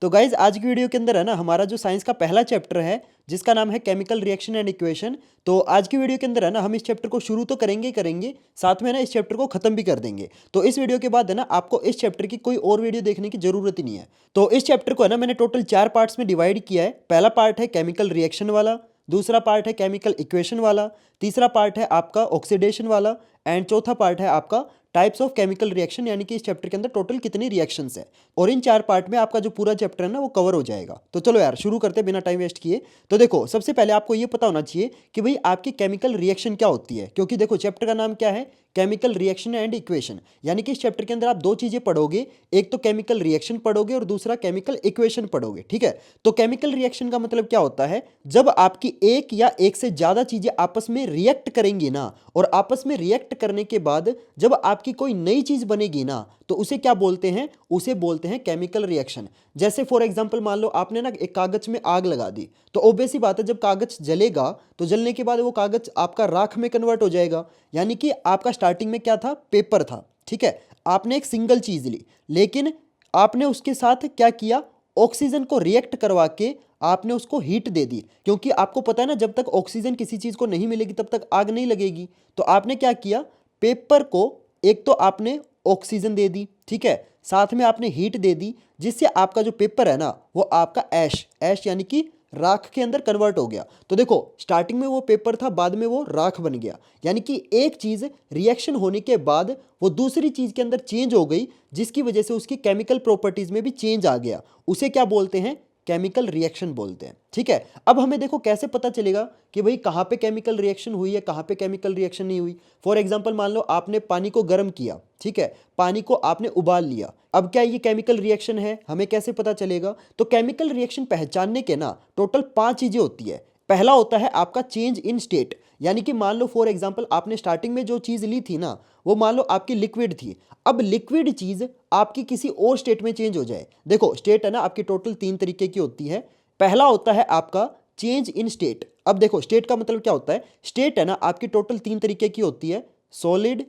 तो गाइज आज की वीडियो के अंदर है ना हमारा जो साइंस का पहला चैप्टर है जिसका नाम है केमिकल रिएक्शन एंड इक्वेशन। तो आज की वीडियो के अंदर है ना हम इस चैप्टर को शुरू तो करेंगे करेंगे साथ में ना इस चैप्टर को खत्म भी कर देंगे। तो इस वीडियो के बाद है ना आपको इस चैप्टर की कोई और वीडियो देखने की जरूरत ही नहीं है। तो इस चैप्टर को है ना मैंने टोटल 4 पार्ट्स में डिवाइड किया है। पहला पार्ट है केमिकल रिएक्शन वाला, दूसरा पार्ट है केमिकल इक्वेशन वाला, तीसरा पार्ट है आपका ऑक्सीडेशन वाला एंड चौथा पार्ट है आपका टाइप्स ऑफ केमिकल रिएक्शन, यानी कि इस चैप्टर के अंदर टोटल कितनी रिएक्शंस है। और इन 4 पार्ट में आपका जो पूरा चैप्टर है ना वो कवर हो जाएगा। तो चलो यार शुरू करते हैं बिना टाइम वेस्ट किए। तो देखो सबसे पहले आपको ये पता होना चाहिए कि भाई आपकी केमिकल रिएक्शन क्या होती है, क्योंकि देखो चैप्टर का नाम क्या है, केमिकल रिएक्शन एंड इक्वेशन। यानी कि इस चैप्टर के अंदर आप दो चीजें पढ़ोगे, एक तो केमिकल रिएक्शन पढ़ोगे और दूसरा केमिकल इक्वेशन पढ़ोगे। ठीक है, तो केमिकल रिएक्शन का मतलब क्या होता है, जब आपकी एक या एक से ज्यादा चीजें आपस में रिएक्ट करेंगी ना, और आपस में रिएक्ट करने के बाद जब आपकी कोई नई चीज बनेगी ना, तो उसे क्या बोलते हैं, उसे बोलते हैं केमिकल रिएक्शन। जैसे फॉर एग्जांपल मान लो आपने ना एक कागज में आग लगा दी, तो ऑब्वियस सी बात है जब कागज जलेगा तो जलने के बाद वो कागज आपका राख में कन्वर्ट हो जाएगा। यानी कि आपका स्टार्टिंग में क्या था, पेपर था। ठीक है, आपने एक सिंगल चीज ली, लेकिन आपने उसके साथ क्या किया, ऑक्सीजन को रिएक्ट करवा के आपने उसको हीट दे दी, क्योंकि आपको पता है ना जब तक ऑक्सीजन किसी चीज को नहीं मिलेगी तब तक आग नहीं लगेगी। तो आपने क्या किया, पेपर को एक तो आपने ऑक्सीजन दे दी, ठीक है, साथ में आपने हीट दे दी, जिससे आपका जो पेपर है ना वो आपका ऐश ऐश यानी कि राख के अंदर कन्वर्ट हो गया। तो देखो स्टार्टिंग में वो पेपर था, बाद में वो राख बन गया। यानी कि एक चीज रिएक्शन होने के बाद वो दूसरी चीज के अंदर चेंज हो गई, जिसकी वजह से उसकी केमिकल प्रॉपर्टीज में भी चेंज आ गया। उसे क्या बोलते हैं, केमिकल रिएक्शन बोलते हैं। ठीक है, अब हमें देखो कैसे पता चलेगा कि भाई कहाँ पे केमिकल रिएक्शन हुई है, कहाँ पे केमिकल रिएक्शन नहीं हुई। फॉर एग्जांपल मान लो आपने पानी को गर्म किया, ठीक है, पानी को आपने उबाल लिया, अब क्या ये केमिकल रिएक्शन है, हमें कैसे पता चलेगा। तो केमिकल रिएक्शन पहचानने के ना टोटल 5 चीजें होती है। पहला होता है आपका चेंज इन स्टेट, यानी कि मान लो फॉर एग्जांपल आपने स्टार्टिंग में जो चीज ली थी ना वो मान लो आपकी लिक्विड थी, अब लिक्विड चीज आपकी किसी और स्टेट में चेंज हो जाए। देखो स्टेट है ना आपकी टोटल 3 तरीके की होती है। पहला होता है आपका चेंज इन स्टेट। अब देखो स्टेट का मतलब क्या होता है, स्टेट है ना आपकी टोटल 3 तरीके की होती है, सॉलिड,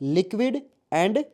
लिक्विड एंड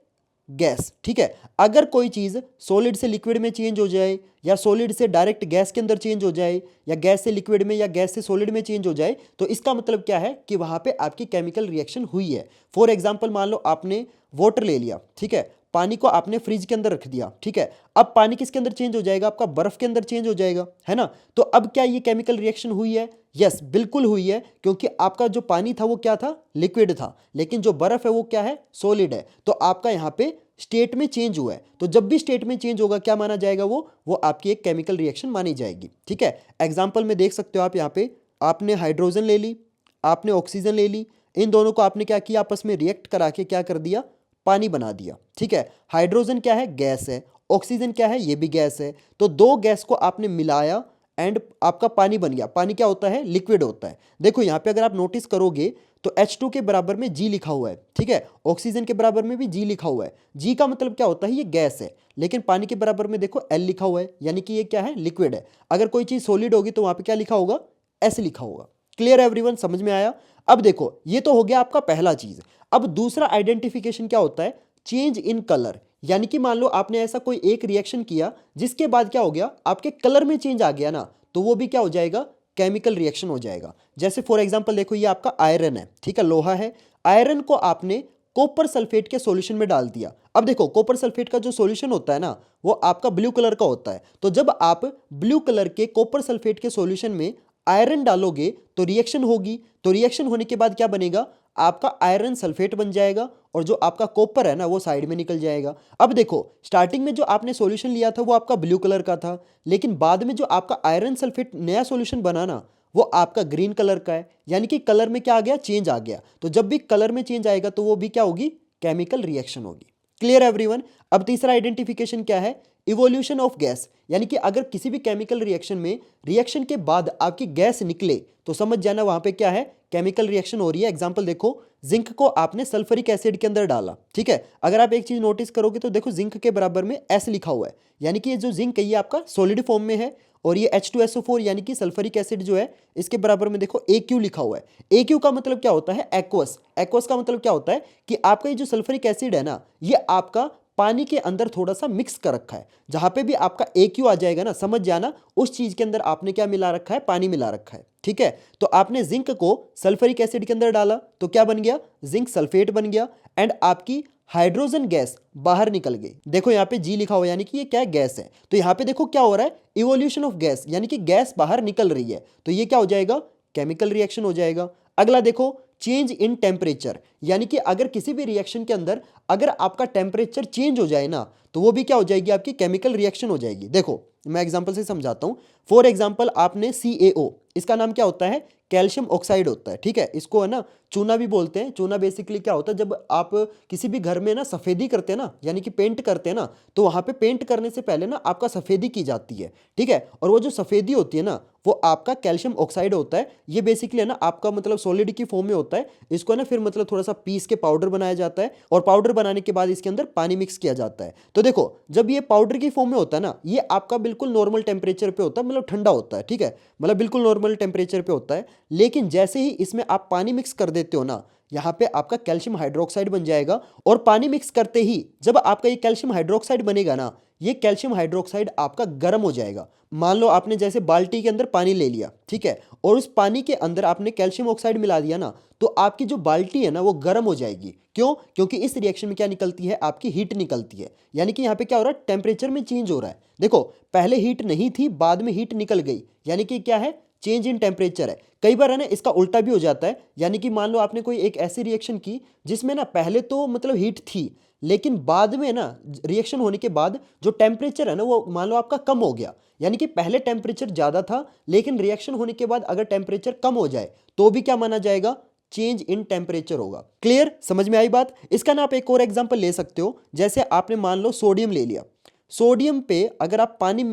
गैस। ठीक है, अगर कोई चीज सॉलिड से लिक्विड में चेंज हो जाए, या सॉलिड से डायरेक्ट गैस के अंदर चेंज हो जाए, या गैस से लिक्विड में, या गैस से सॉलिड में चेंज हो जाए, तो इसका मतलब क्या है कि वहां पे आपकी केमिकल रिएक्शन हुई है। फॉर एग्जांपल मान लो आपने वाटर ले लिया, ठीक है, पानी को आपने फ्रिज के अंदर रख दिया, ठीक है, अब पानी किसके अंदर चेंज हो जाएगा, आपका बर्फ के अंदर चेंज हो जाएगा, है ना। तो अब क्या ये केमिकल रिएक्शन हुई है, यस बिल्कुल हुई है, क्योंकि आपका जो पानी था वो क्या था, लिक्विड था, लेकिन जो बर्फ है वो क्या है, सॉलिड है। तो आपका यहाँ पे स्टेट में चेंज हुआ है। तो जब भी स्टेट में चेंज होगा क्या माना जाएगा, वो आपकी एक केमिकल रिएक्शन मानी जाएगी। ठीक है, एग्जांपल में देख सकते हो आप, यहाँ पे आपने हाइड्रोजन ले ली, आपने ऑक्सीजन ले ली, इन दोनों को आपने क्या किया, आपस में रिएक्ट करा के क्या कर दिया, पानी बना दिया। ठीक है, हाइड्रोजन क्या है, गैस है, ऑक्सीजन क्या है, ये भी गैस है। तो दो गैस को आपने मिलाया एंड आपका पानी बन गया। पानी क्या होता है, लिक्विड होता है। देखो यहाँ पे अगर आप नोटिस करोगे तो H2 के बराबर में G लिखा हुआ है, ठीक है, ऑक्सीजन के बराबर में भी G लिखा हुआ है। G का मतलब क्या होता है, ये गैस है, लेकिन पानी के बराबर में देखो L लिखा हुआ है, यानी कि ये क्या है, लिक्विड है। अगर कोई चीज सॉलिड होगी तो वहां पे क्या लिखा होगा, S लिखा होगा। क्लियर एवरीवन, समझ में आया। अब देखो ये तो हो गया आपका पहला चीज। अब दूसरा आइडेंटिफिकेशन क्या होता है, चेंज इन कलर। यानी कि मान लो आपने ऐसा कोई एक रिएक्शन किया जिसके बाद क्या हो गया, आपके कलर में चेंज आ गया ना, तो वो भी क्या हो जाएगा, केमिकल रिएक्शन हो जाएगा। जैसे फॉर एग्जांपल देखो ये आपका आयरन है, ठीक है, लोहा है, आयरन को आपने कॉपर सल्फेट के सॉल्यूशन में डाल दिया। अब देखो कॉपर सल्फेट का जो सॉल्यूशन होता है ना वो आपका ब्लू कलर का होता है। तो जब आप ब्लू कलर के कॉपर सल्फेट के सॉल्यूशन में आयरन डालोगे तो रिएक्शन होगी। तो रिएक्शन होने के बाद क्या बनेगा, आपका आयरन सल्फेट बन जाएगा, और जो आपका कॉपर है ना वो साइड में निकल जाएगा। अब देखो स्टार्टिंग में जो आपने सॉल्यूशन लिया था वो आपका ब्लू कलर का था, लेकिन बाद में जो आपका आयरन सल्फेट नया सॉल्यूशन बना ना वो आपका ग्रीन कलर का है। यानी कि कलर में क्या आ गया, चेंज आ गया। तो जब भी कलर में चेंज आएगा तो वो भी क्या होगी, केमिकल रिएक्शन होगी। Clear everyone. अब तीसरा आइडेंटिफिकेशन क्या है, इवोल्यूशन ऑफ गैस। यानी कि अगर किसी भी केमिकल रिएक्शन में रिएक्शन के बाद आपकी गैस निकले तो समझ जाना वहां पे क्या है, केमिकल रिएक्शन हो रही है। एग्जांपल देखो, जिंक को आपने सल्फरिक एसिड के अंदर डाला, ठीक है, अगर आप एक चीज नोटिस करोगे तो देखो जिंक के बराबर में S लिखा हुआ है, यानी कि ये जो जिंक है ये आपका सॉलिड फॉर्म में है, और ये H2SO4 यानी कि सल्फरिक एसिड जो है इसके बराबर में देखो AQ लिखा हुआ है। AQ का मतलब क्या होता है, एक्वस। एक्वस का मतलब क्या होता है कि आपका ये जो सल्फरिक एसिड है ना ये आपका पानी के अंदर थोड़ा सा मिक्स कर रखा है। जहां पे भी आपका AQ आ जाएगा ना, समझ जाना उस चीज के अंदर आपने क्या मिला रखा है, पानी मिला रखा है। ठीक है, तो आपने जिंक को सल्फ्यूरिक एसिड के अंदर डाला तो क्या बन गया, जिंक सल्फेट बन गया, एंड आपकी हाइड्रोजन गैस बाहर निकल गई। देखो यहाँ पे जी लिखा हुआ, यानी कि ये क्या है, गैस है। तो यहाँ पे देखो क्या हो रहा है, इवोल्यूशन ऑफ गैस, यानी कि गैस बाहर निकल रही है। तो ये क्या हो जाएगा, केमिकल रिएक्शन हो जाएगा। अगला देखो, चेंज इन टेम्परेचर, यानी कि अगर किसी भी रिएक्शन के अंदर अगर आपका टेम्परेचर चेंज हो जाए ना, तो वो भी क्या हो जाएगी, आपकी केमिकल रिएक्शन हो जाएगी। देखो मैं एग्जांपल से समझाता हूं। फॉर एग्जांपल आपने CaO, इसका नाम क्या होता है, कैल्शियम ऑक्साइड होता है। ठीक है, इसको है ना चूना भी बोलते हैं। चूना बेसिकली क्या होता है, जब आप किसी भी घर में ना सफेदी करते हैं ना, यानी कि पेंट करते हैं ना, तो वहां पे पेंट करने से पहले ना आपका सफेदी की जाती है। ठीक है, और वो जो सफेदी होती है ना, वो आपका कैल्शियम ऑक्साइड होता है। ये बेसिकली है ना आपका मतलब सॉलिड की फॉर्म में होता है। इसको ना फिर मतलब थोड़ा सा पीस के पाउडर बनाया जाता है, और पाउडर बनाने के बाद इसके अंदर पानी मिक्स किया जाता है। तो देखो जब ये पाउडर की फॉर्म में होता है ना, ये आपका बिल्कुल नॉर्मल टेम्परेचर पे होता है, मतलब ठंडा होता है। ठीक है, मतलब बिल्कुल नॉर्मल टेम्परेचर पे होता है। लेकिन जैसे ही इसमें आप पानी मिक्स कर देते हो ना, यहाँ पे आपका कैल्शियम हाइड्रोक्साइड बन जाएगा। और पानी मिक्स करते ही जब आपका ये कैल्शियम हाइड्रोक्साइड बनेगा ना, ये कैल्शियम हाइड्रोक्साइड आपका गर्म हो जाएगा। मान लो आपने जैसे बाल्टी के अंदर पानी ले लिया, ठीक है, और उस पानी के अंदर आपने कैल्शियम ऑक्साइड मिला दिया ना, तो आपकी जो बाल्टी है ना वो गर्म हो जाएगी। क्यों, क्योंकि इस रिएक्शन में क्या निकलती है, आपकी हीट निकलती है। यानी कि यहाँ पे क्या हो रहा है, टेम्परेचर में चेंज हो रहा है। देखो पहले हीट नहीं थी, बाद में हीट निकल गई, यानी कि क्या है, चेंज इन टेम्परेचर है। कई बार है ना इसका उल्टा भी हो जाता है, यानी कि मान लो आपने कोई एक ऐसी रिएक्शन की जिसमें ना पहले तो मतलब हीट थी, लेकिन बाद में ना रिएक्शन होने के बाद जो टेम्परेचर है ना वो मान लो आपका कम हो गया। यानी कि पहले टेम्परेचर ज़्यादा था, लेकिन रिएक्शन होने के बाद अगर टेम्परेचर कम हो जाए तो भी क्या माना जाएगा, चेंज इन टेम्परेचर होगा। क्लियर, समझ में आई बात। इसका ना आप एक और एग्जांपल ले सकते हो। जैसे आपने मान लो सोडियम ले लिया, सोडियम पे अगर आप पानी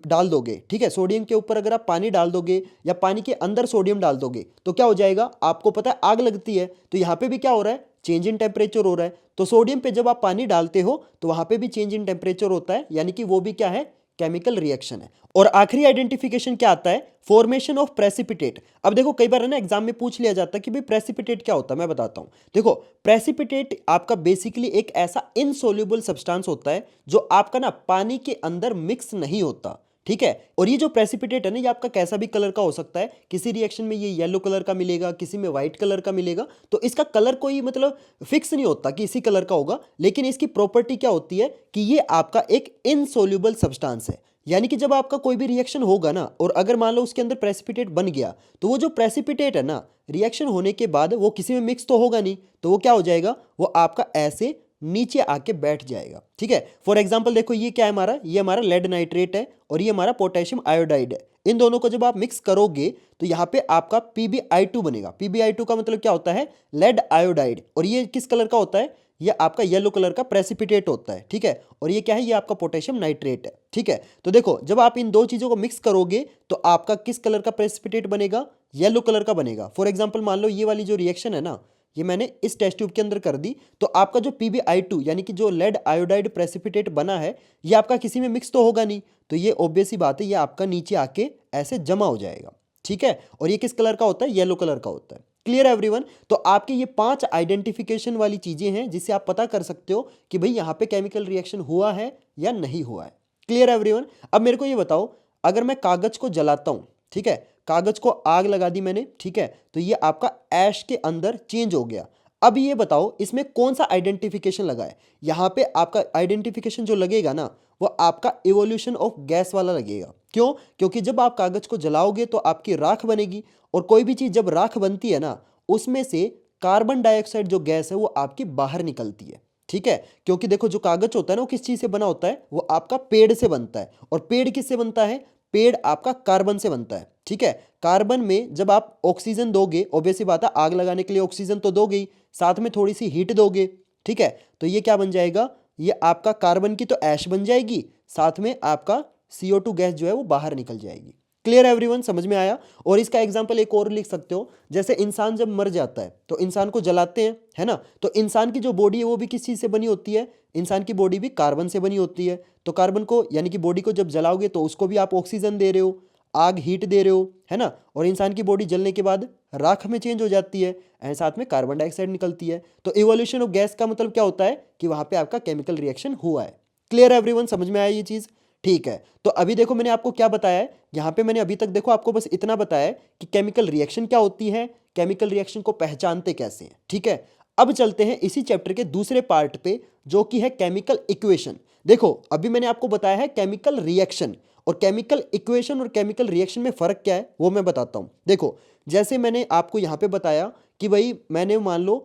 डाल दोगे, ठीक है, सोडियम के ऊपर अगर आप पानी डाल दोगे या पानी के अंदर सोडियम डाल दोगे, तो क्या हो जाएगा, आपको पता है आग लगती है। तो यहाँ पे भी क्या हो रहा है, चेंज इन टेम्परेचर हो रहा है। तो सोडियम पे जब आप पानी डालते हो तो वहां पे भी चेंज इन टेम्परेचर होता है, यानी कि वो भी क्या है, केमिकल रिएक्शन है। और आखिरी आइडेंटिफिकेशन क्या आता है, फॉर्मेशन ऑफ प्रेसिपिटेट। अब देखो कई बार है ना एग्जाम में पूछ लिया जाता है कि भाई प्रेसिपिटेट क्या होता है, मैं बताता हूं। देखो प्रेसिपिटेट आपका बेसिकली एक ऐसा इनसोल्यूबल सब्सटेंस होता है जो आपका ना पानी के अंदर मिक्स नहीं होता। ठीक है, और ये जो प्रेसिपिटेट है ना, ये आपका कैसा भी कलर का हो सकता है। किसी रिएक्शन में ये येलो कलर का मिलेगा, किसी में व्हाइट कलर का मिलेगा। तो इसका कलर कोई मतलब फिक्स नहीं होता कि इसी कलर का होगा, लेकिन इसकी प्रॉपर्टी क्या होती है कि ये आपका एक इनसोल्यूबल सब्सटेंस है। यानी कि जब आपका कोई भी रिएक्शन होगा ना, और अगर मान लो उसके अंदर प्रेसिपिटेट बन गया, तो वो जो प्रेसिपिटेट है ना, रिएक्शन होने के बाद वो किसी में मिक्स तो होगा नहीं, तो वो क्या हो जाएगा, वो आपका ऐसे नीचे आके बैठ जाएगा। ठीक है, फॉर एग्जांपल देखो ये क्या है हमारा, ये हमारा लेड नाइट्रेट है और ये हमारा पोटेशियम आयोडाइड है। इन दोनों को जब आप मिक्स करोगे तो यहाँ पे आपका PbI2 बनेगा। PbI2 का मतलब क्या होता है, लेड आयोडाइड। और ये किस कलर का होता है, ये आपका येलो कलर का प्रेसिपिटेट होता है। ठीक है, और ये क्या है, ये आपका पोटेशियम नाइट्रेट है। ठीक है, तो देखो जब आप इन दो चीजों को मिक्स करोगे तो आपका किस कलर का प्रेसिपिटेट बनेगा, येलो कलर का बनेगा। फॉर एग्जाम्पल मान लो ये वाली जो रिएक्शन है ना, ये मैंने इस टेस्ट ट्यूब के अंदर कर दी, तो आपका जो PbI2 यानी कि जो लेड आयोडाइड प्रेसिपिटेट बना है, ये आपका किसी में मिक्स तो होगा नहीं, तो ये ऑब्वियस ही बात है, ये आपका नीचे आके ऐसे जमा हो जाएगा। ठीक है, और ये किस कलर का होता है, येलो कलर का होता है। क्लियर है एवरीवन। तो आपके ये 5 आइडेंटिफिकेशन वाली चीजें हैं जिससे आप पता कर सकते हो कि भाई यहाँ पे केमिकल रिएक्शन हुआ है या नहीं हुआ है। क्लियर है एवरीवन। अब मेरे को ये बताओ, अगर मैं कागज को जलाता हूं, ठीक है, कागज को आग लगा दी मैंने, ठीक है, तो ये आपका ऐश के अंदर चेंज हो गया। अब ये बताओ इसमें कौन सा आइडेंटिफिकेशन लगा है। यहां पे आपका आइडेंटिफिकेशन जो लगेगा ना, वो आपका इवोल्यूशन ऑफ गैस वाला लगेगा। क्यों, क्योंकि जब आप कागज को जलाओगे तो आपकी राख बनेगी, और कोई भी चीज जब राख बनती है ना, उसमें से कार्बन डाइऑक्साइड जो गैस है वो आपकी बाहर निकलती है। ठीक है, क्योंकि देखो जो कागज होता है ना, वो किस चीज से बना होता है, वो आपका पेड़ से बनता है। और पेड़ किससे बनता है, पेड़ आपका कार्बन से बनता है। ठीक है, कार्बन में जब आप ऑक्सीजन दोगे, ऑब्वियसली बात है आग लगाने के लिए ऑक्सीजन तो दोगे ही, साथ में थोड़ी सी हीट दोगे। ठीक है, तो ये क्या बन जाएगा, ये आपका कार्बन की तो ऐश बन जाएगी, साथ में आपका CO2 गैस जो है वो बाहर निकल जाएगी। क्लियर एवरीवन, समझ में आया। और इसका एग्जांपल एक और लिख सकते हो, जैसे इंसान जब मर जाता है तो इंसान को जलाते हैं, है ना, तो इंसान की जो बॉडी है वो भी किस चीज से बनी होती है, इंसान की बॉडी भी कार्बन से बनी होती है। तो कार्बन को यानी कि बॉडी को जब जलाओगे तो उसको भी आप ऑक्सीजन दे रहे हो, आग हीट दे रहे हो, है ना, और इंसान की बॉडी जलने के बाद राख में चेंज हो जाती है, एंड साथ में कार्बन डाइऑक्साइड निकलती है। तो इवोल्यूशन ऑफ गैस का मतलब क्या होता है कि वहाँ पे आपका केमिकल रिएक्शन हुआ है। क्लियर एवरीवन, समझ में आया ये चीज़? ठीक है, तो अभी देखो मैंने आपको क्या बताया है यहाँ पे, मैंने अभी तक देखो आपको बस इतना बताया है कि केमिकल रिएक्शन क्या होती है, केमिकल रिएक्शन को पहचानते कैसे हैं। ठीक है, अब चलते हैं इसी चैप्टर के दूसरे पार्ट पे जो कि है केमिकल इक्वेशन। देखो अभी मैंने आपको बताया है केमिकल रिएक्शन, और केमिकल इक्वेशन और केमिकल रिएक्शन में फ़र्क क्या है वो मैं बताता हूँ। देखो जैसे मैंने आपको यहाँ पे बताया कि भाई मैंने मान लो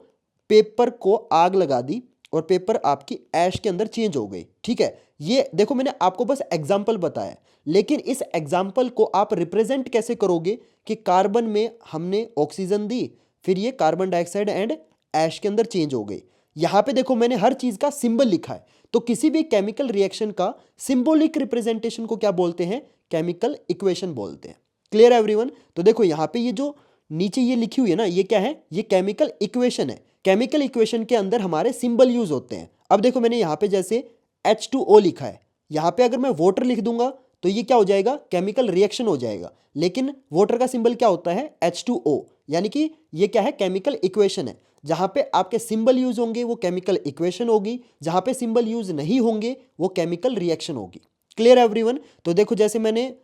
पेपर को आग लगा दी और पेपर आपकी ऐश के अंदर चेंज हो गई। ठीक है, ये देखो मैंने आपको बस एग्जाम्पल बताया, लेकिन इस एग्जाम्पल को आप रिप्रेजेंट कैसे करोगे कि कार्बन में हमने ऑक्सीजन दी, फिर ये कार्बन डाइऑक्साइड एंड ऐश के अंदर चेंज हो गई। यहाँ पे देखो मैंने हर चीज़ का सिंबल लिखा है, तो किसी भी केमिकल रिएक्शन का सिंबॉलिक रिप्रेजेंटेशन को क्या बोलते हैं? केमिकल इक्वेशन बोलते हैं। Clear everyone? तो देखो यहाँ पे ये जो नीचे ये लिखी हुई है ना, ये क्या है? ये केमिकल इक्वेशन है। केमिकल इक्वेशन के अंदर हमारे सिंबल यूज होते हैं। अब देखो मैंने यहाँ पे जैसे H2O लिखा है, यहाँ पे अगर मैं वाटर लिख दूंगा तो ये क्या हो जाएगा? केमिकल रिएक्शन हो जाएगा। लेकिन वाटर का सिंबल क्या होता है? H2O, यानी कि ये क्या है? केमिकल इक्वेशन है। जहाँ पे आपके सिंबल यूज होंगे वो केमिकल इक्वेशन होगी, जहाँ पे सिंबल यूज नहीं होंगे वो केमिकल रिएक्शन होगी। Clear everyone? तो देखो जैसे मैंने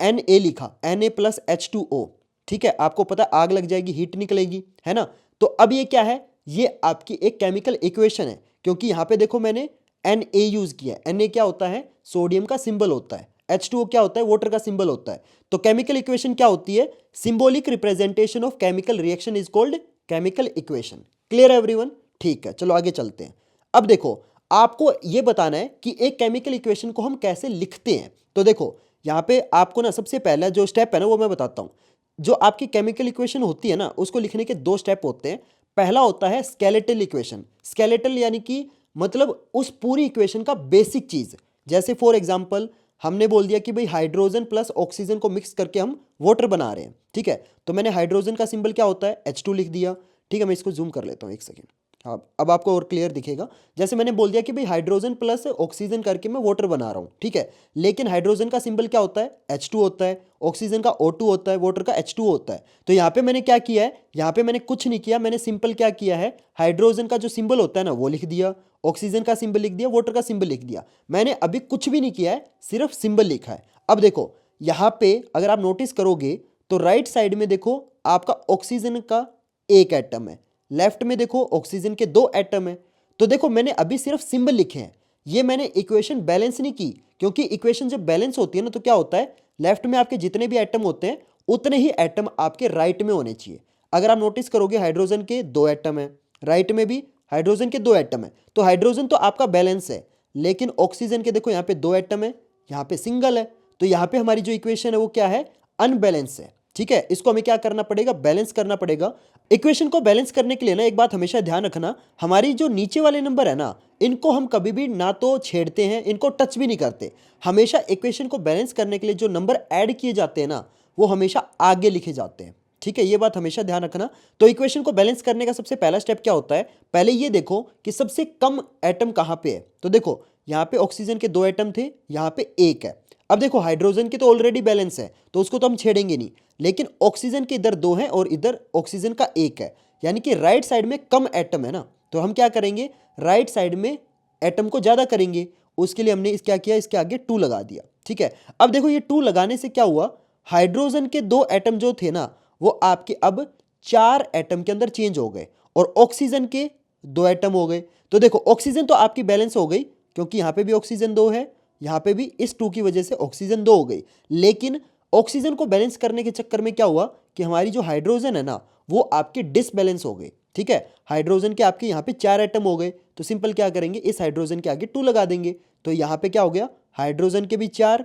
Na लिखा, Na+H2O, ठीक है, आपको पता आग लग जाएगी, हीट निकलेगी, है ना? तो अब ये क्या है? ये आपकी एक केमिकल इक्वेशन है, क्योंकि यहाँ पे देखो मैंने Na यूज किया है। Na क्या होता है? सोडियम का सिंबल होता है। H2O क्या होता है? वाटर का सिंबल होता है। तो केमिकल इक्वेशन क्या होती है? Symbolic representation of chemical reaction is called chemical equation. Clear everyone? ठीक है, चलो आगे चलते हैं। अब देखो आपको ये बताना है कि एक केमिकल इक्वेशन को हम कैसे लिखते हैं। तो देखो यहाँ पे आपको ना सबसे पहला जो स्टेप है ना वो मैं बताता हूँ। जो आपकी केमिकल इक्वेशन होती है ना उसको लिखने के दो स्टेप होते हैं। पहला होता है स्केलेटल इक्वेशन। स्केलेटल यानी कि मतलब उस पूरी इक्वेशन का बेसिक चीज। जैसे फॉर एग्जांपल हमने बोल दिया कि भाई हाइड्रोजन प्लस ऑक्सीजन को मिक्स करके हम वाटर बना रहे हैं। ठीक है, तो मैंने हाइड्रोजन का सिंबल क्या होता है? H2 लिख दिया। ठीक है, मैं इसको जूम कर लेता हूँ एक सेकेंड। हाँ, अब आपको और क्लियर दिखेगा। जैसे मैंने बोल दिया कि भाई हाइड्रोजन प्लस ऑक्सीजन करके मैं वाटर बना रहा हूँ। ठीक है, लेकिन हाइड्रोजन का सिंबल क्या होता है? H2 होता है, ऑक्सीजन का O2 होता है, वाटर का H2 होता है। तो यहाँ पे मैंने क्या किया है? यहाँ पे मैंने कुछ नहीं किया, मैंने सिंपल क्या किया है? हाइड्रोजन का जो सिंबल होता है ना वो लिख दिया, ऑक्सीजन का सिंबल लिख दिया, वाटर का सिंबल लिख दिया। मैंने अभी कुछ भी नहीं किया है, सिर्फ सिंबल लिखा है। अब देखो यहाँ पे अगर आप नोटिस करोगे तो राइट साइड में देखो आपका ऑक्सीजन का एक एटम है, लेफ्ट में देखो ऑक्सीजन के दो एटम है। तो देखो मैंने अभी सिर्फ सिंबल लिखे हैं, ये मैंने इक्वेशन बैलेंस नहीं की, क्योंकि इक्वेशन जब बैलेंस होती है ना तो क्या होता है? लेफ्ट में आपके जितने भी एटम होते हैं उतने ही एटम आपके राइट में होने चाहिए। अगर आप नोटिस करोगे हाइड्रोजन के दो एटम है, राइट में भी हाइड्रोजन के दो एटम है, तो हाइड्रोजन तो आपका बैलेंस है। लेकिन ऑक्सीजन के देखो यहाँ पे दो एटम है, यहाँ पे सिंगल है, तो यहाँ पे हमारी जो इक्वेशन है वो क्या है? अनबैलेंस है। ठीक है, इसको हमें क्या करना पड़ेगा? बैलेंस करना पड़ेगा। इक्वेशन को बैलेंस करने के लिए ना एक बात हमेशा ध्यान रखना, हमारी जो नीचे वाले नंबर है ना इनको हम कभी भी ना तो छेड़ते हैं, इनको टच भी नहीं करते। हमेशा इक्वेशन को बैलेंस करने के लिए जो नंबर ऐड किए जाते हैं ना वो हमेशा आगे लिखे जाते हैं। ठीक है, ये बात हमेशा ध्यान रखना। तो इक्वेशन को बैलेंस करने का सबसे पहला स्टेप क्या होता है? पहले ये देखो कि सबसे कम एटम कहाँ पे है। तो देखो यहाँ पे ऑक्सीजन के दो एटम थे, यहाँ पे एक है। अब देखो हाइड्रोजन की तो ऑलरेडी बैलेंस है तो उसको तो हम छेड़ेंगे नहीं, लेकिन ऑक्सीजन के इधर दो हैं और इधर ऑक्सीजन का एक है, यानी कि राइट साइड में कम एटम है ना, तो हम क्या करेंगे? राइट साइड में एटम को ज़्यादा करेंगे। उसके लिए हमने इस क्या किया? इसके आगे 2 लगा दिया। ठीक है, अब देखो ये 2 लगाने से क्या हुआ? हाइड्रोजन के दो एटम जो थे ना वो आपके अब 4 एटम के अंदर चेंज हो गए और ऑक्सीजन के 2 एटम हो गए। तो देखो ऑक्सीजन तो आपकी बैलेंस हो गई, क्योंकि यहाँ पे भी ऑक्सीजन 2 है, यहाँ पे भी इस 2 की वजह से ऑक्सीजन 2 हो गई। लेकिन ऑक्सीजन को बैलेंस करने के चक्कर में क्या हुआ कि हमारी जो हाइड्रोजन है ना वो आपके डिसबैलेंस हो गई। ठीक है, हाइड्रोजन के आपके यहाँ पे 4 एटम हो गए, तो सिंपल क्या करेंगे? इस हाइड्रोजन के आगे 2 लगा देंगे। तो यहाँ पे क्या हो गया? हाइड्रोजन के भी 4,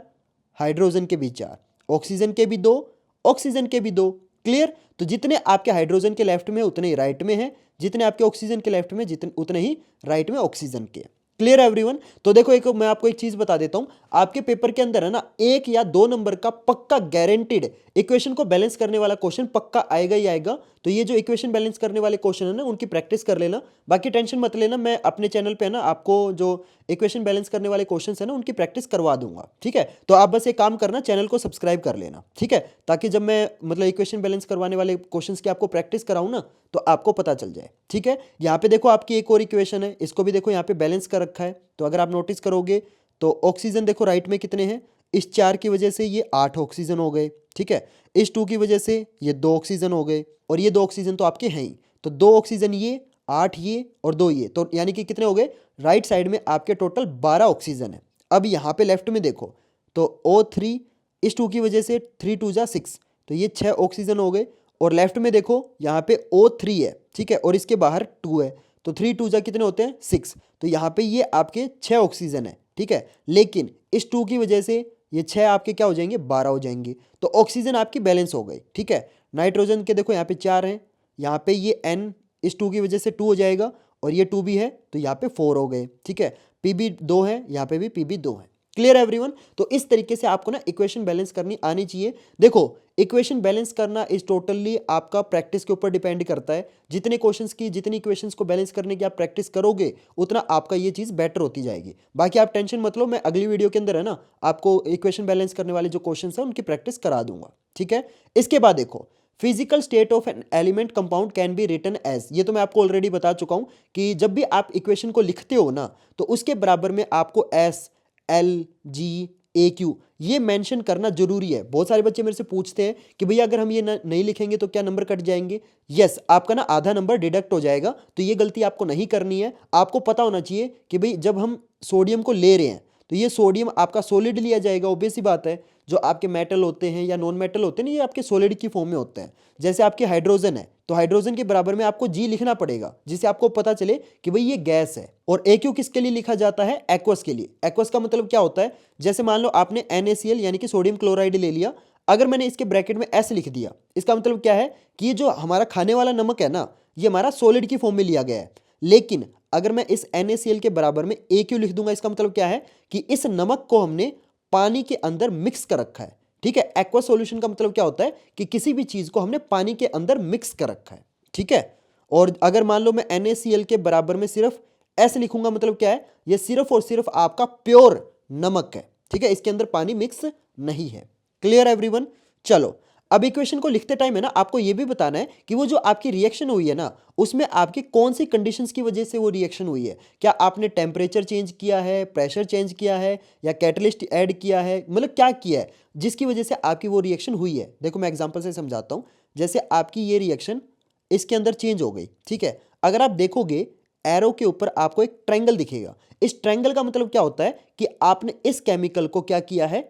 हाइड्रोजन के भी 4, ऑक्सीजन के भी 2, ऑक्सीजन के भी 2। क्लियर? तो जितने आपके हाइड्रोजन के लेफ्ट में उतने ही राइट में है, जितने आपके ऑक्सीजन के लेफ्ट में जितने उतने ही राइट में ऑक्सीजन के। Clear everyone? तो देखो एक मैं आपको एक चीज बता देता हूं, आपके पेपर के अंदर है ना 1 या 2 नंबर का पक्का गारंटीड इक्वेशन को बैलेंस करने वाला क्वेश्चन पक्का आएगा ही आएगा। तो ये जो इक्वेशन बैलेंस करने वाले क्वेश्चन है ना उनकी प्रैक्टिस कर लेना। बाकी टेंशन मत लेना, मैं अपने चैनल पे है ना आपको जो इक्वेशन बैलेंस करने वाले क्वेश्चन है ना उनकी प्रैक्टिस करवा दूंगा, ठीक है। तो आप बस एक काम करना, चैनल को सब्सक्राइब कर लेना, ठीक है, ताकि जब मैं मतलब इक्वेशन बैलेंस करवाने वाले क्वेश्चन की आपको प्रैक्टिस कराऊँ ना तो आपको पता चल जाए, ठीक है। यहाँ पे देखो आपकी एक और इक्वेशन है, इसको भी देखो यहाँ पे बैलेंस कर रखा है। तो अगर आप नोटिस करोगे तो ऑक्सीजन देखो राइट में कितने हैं, इस 4 की वजह से ये 8 ऑक्सीजन हो गए, ठीक है। इस 2 की वजह से ये 2 ऑक्सीजन हो गए, और ये 2 ऑक्सीजन तो आपके हैं ही, तो 2 ऑक्सीजन ये, 8 ये और 2 ये, तो यानी कि कितने हो गए, राइट साइड में आपके टोटल 12 ऑक्सीजन है। अब यहाँ पे लेफ्ट में देखो तो O3, इस 2 की वजह से 3 2 जा 6, तो ये 6 ऑक्सीजन हो गए। और लेफ्ट में देखो यहाँ पे O3 है, ठीक है, और इसके बाहर 2 है, तो 3 2 जा कितने होते हैं 6, तो यहाँ पे ये आपके 6 ऑक्सीजन है, ठीक है। लेकिन इस 2 की वजह से ये 6 आपके क्या हो जाएंगे, 12 हो जाएंगे, तो ऑक्सीजन आपकी बैलेंस हो गई, ठीक है। नाइट्रोजन के देखो यहाँ पे 4 हैं, यहाँ पे ये N इस 2 की वजह से 2 हो जाएगा, और ये 2 भी है तो यहाँ पे 4 हो गए, ठीक है। Pb 2 है, यहाँ पे भी Pb 2 है। Clear everyone. तो इस तरीके से आपको ना इक्वेशन बैलेंस करनी आनी चाहिए। देखो इक्वेशन बैलेंस करना इस टोटली आपका प्रैक्टिस के ऊपर डिपेंड करता है। जितने क्वेश्चंस की, जितनी इक्वेशंस को बैलेंस करने की आप प्रैक्टिस करोगे उतना आपका ये चीज़ बेटर होती जाएगी। बाकी आप टेंशन मत लो, मैं अगली वीडियो के अंदर है ना आपको इक्वेशन बैलेंस करने वाले जो क्वेश्चन है उनकी प्रैक्टिस करा दूंगा, ठीक है। इसके बाद देखो physical state of an element compound can be written as, ये तो मैं आपको ऑलरेडी बता चुका हूं कि जब भी आप इक्वेशन को लिखते हो ना तो उसके बराबर में आपको एस, एल, जी, ए, क्यू ये मेंशन करना जरूरी है। बहुत सारे बच्चे मेरे से पूछते हैं कि भैया अगर हम ये नहीं लिखेंगे तो क्या नंबर कट जाएंगे। यस, आपका ना आधा नंबर डिडक्ट हो जाएगा, तो ये गलती आपको नहीं करनी है। आपको पता होना चाहिए कि भाई जब हम सोडियम को ले रहे हैं तो ये सोडियम आपका सॉलिड लिया जाएगा, ऑब्वियस सी बात है। जो आपके मेटल होते हैं या नॉन मेटल होते हैं ये आपके सॉलिड की फॉर्म में होते हैं। जैसे आपके हाइड्रोजन है तो हाइड्रोजन के बराबर में आपको जी लिखना पड़ेगा, जिससे आपको पता चले कि भाई ये गैस है। और AQ किसके लिए लिखा जाता है, एक्वस के लिए। एक्वस का मतलब क्या होता है, जैसे मान लो आपने NaCl यानी कि सोडियम क्लोराइड ले लिया, अगर मैंने इसके ब्रैकेट में S लिख दिया, इसका मतलब क्या है कि ये जो हमारा खाने वाला नमक है ना ये हमारा सॉलिड की फॉर्म में लिया गया है। लेकिन अगर मैं इस NaCl के बराबर में AQ लिख दूंगा, इसका मतलब क्या है कि इस नमक को हमने पानी के अंदर मिक्स कर रखा है, ठीक है। एक्वा सॉल्यूशन का मतलब क्या होता है कि किसी भी चीज को हमने पानी के अंदर मिक्स कर रखा है, ठीक है। और अगर मान लो मैं NaCl के बराबर में सिर्फ S लिखूंगा, मतलब क्या है, ये सिर्फ और सिर्फ आपका प्योर नमक है, ठीक है, इसके अंदर पानी मिक्स नहीं है। Clear everyone. चलो अब इक्वेशन को लिखते टाइम है ना आपको ये भी बताना है कि वो जो आपकी रिएक्शन हुई है ना उसमें आपकी कौन सी कंडीशंस की वजह से वो रिएक्शन हुई है। क्या आपने टेम्परेचर चेंज किया है, प्रेशर चेंज किया है, या कैटलिस्ट ऐड किया है, मतलब क्या किया है जिसकी वजह से आपकी वो रिएक्शन हुई है। देखो मैं एग्जांपल से समझाता हूँ। जैसे आपकी ये रिएक्शन इसके अंदर चेंज हो गई, ठीक है। अगर आप देखोगे एरो के ऊपर आपको एक ट्रायंगल दिखेगा। इस ट्रायंगल का मतलब क्या होता है कि आपने इस केमिकल को क्या किया है,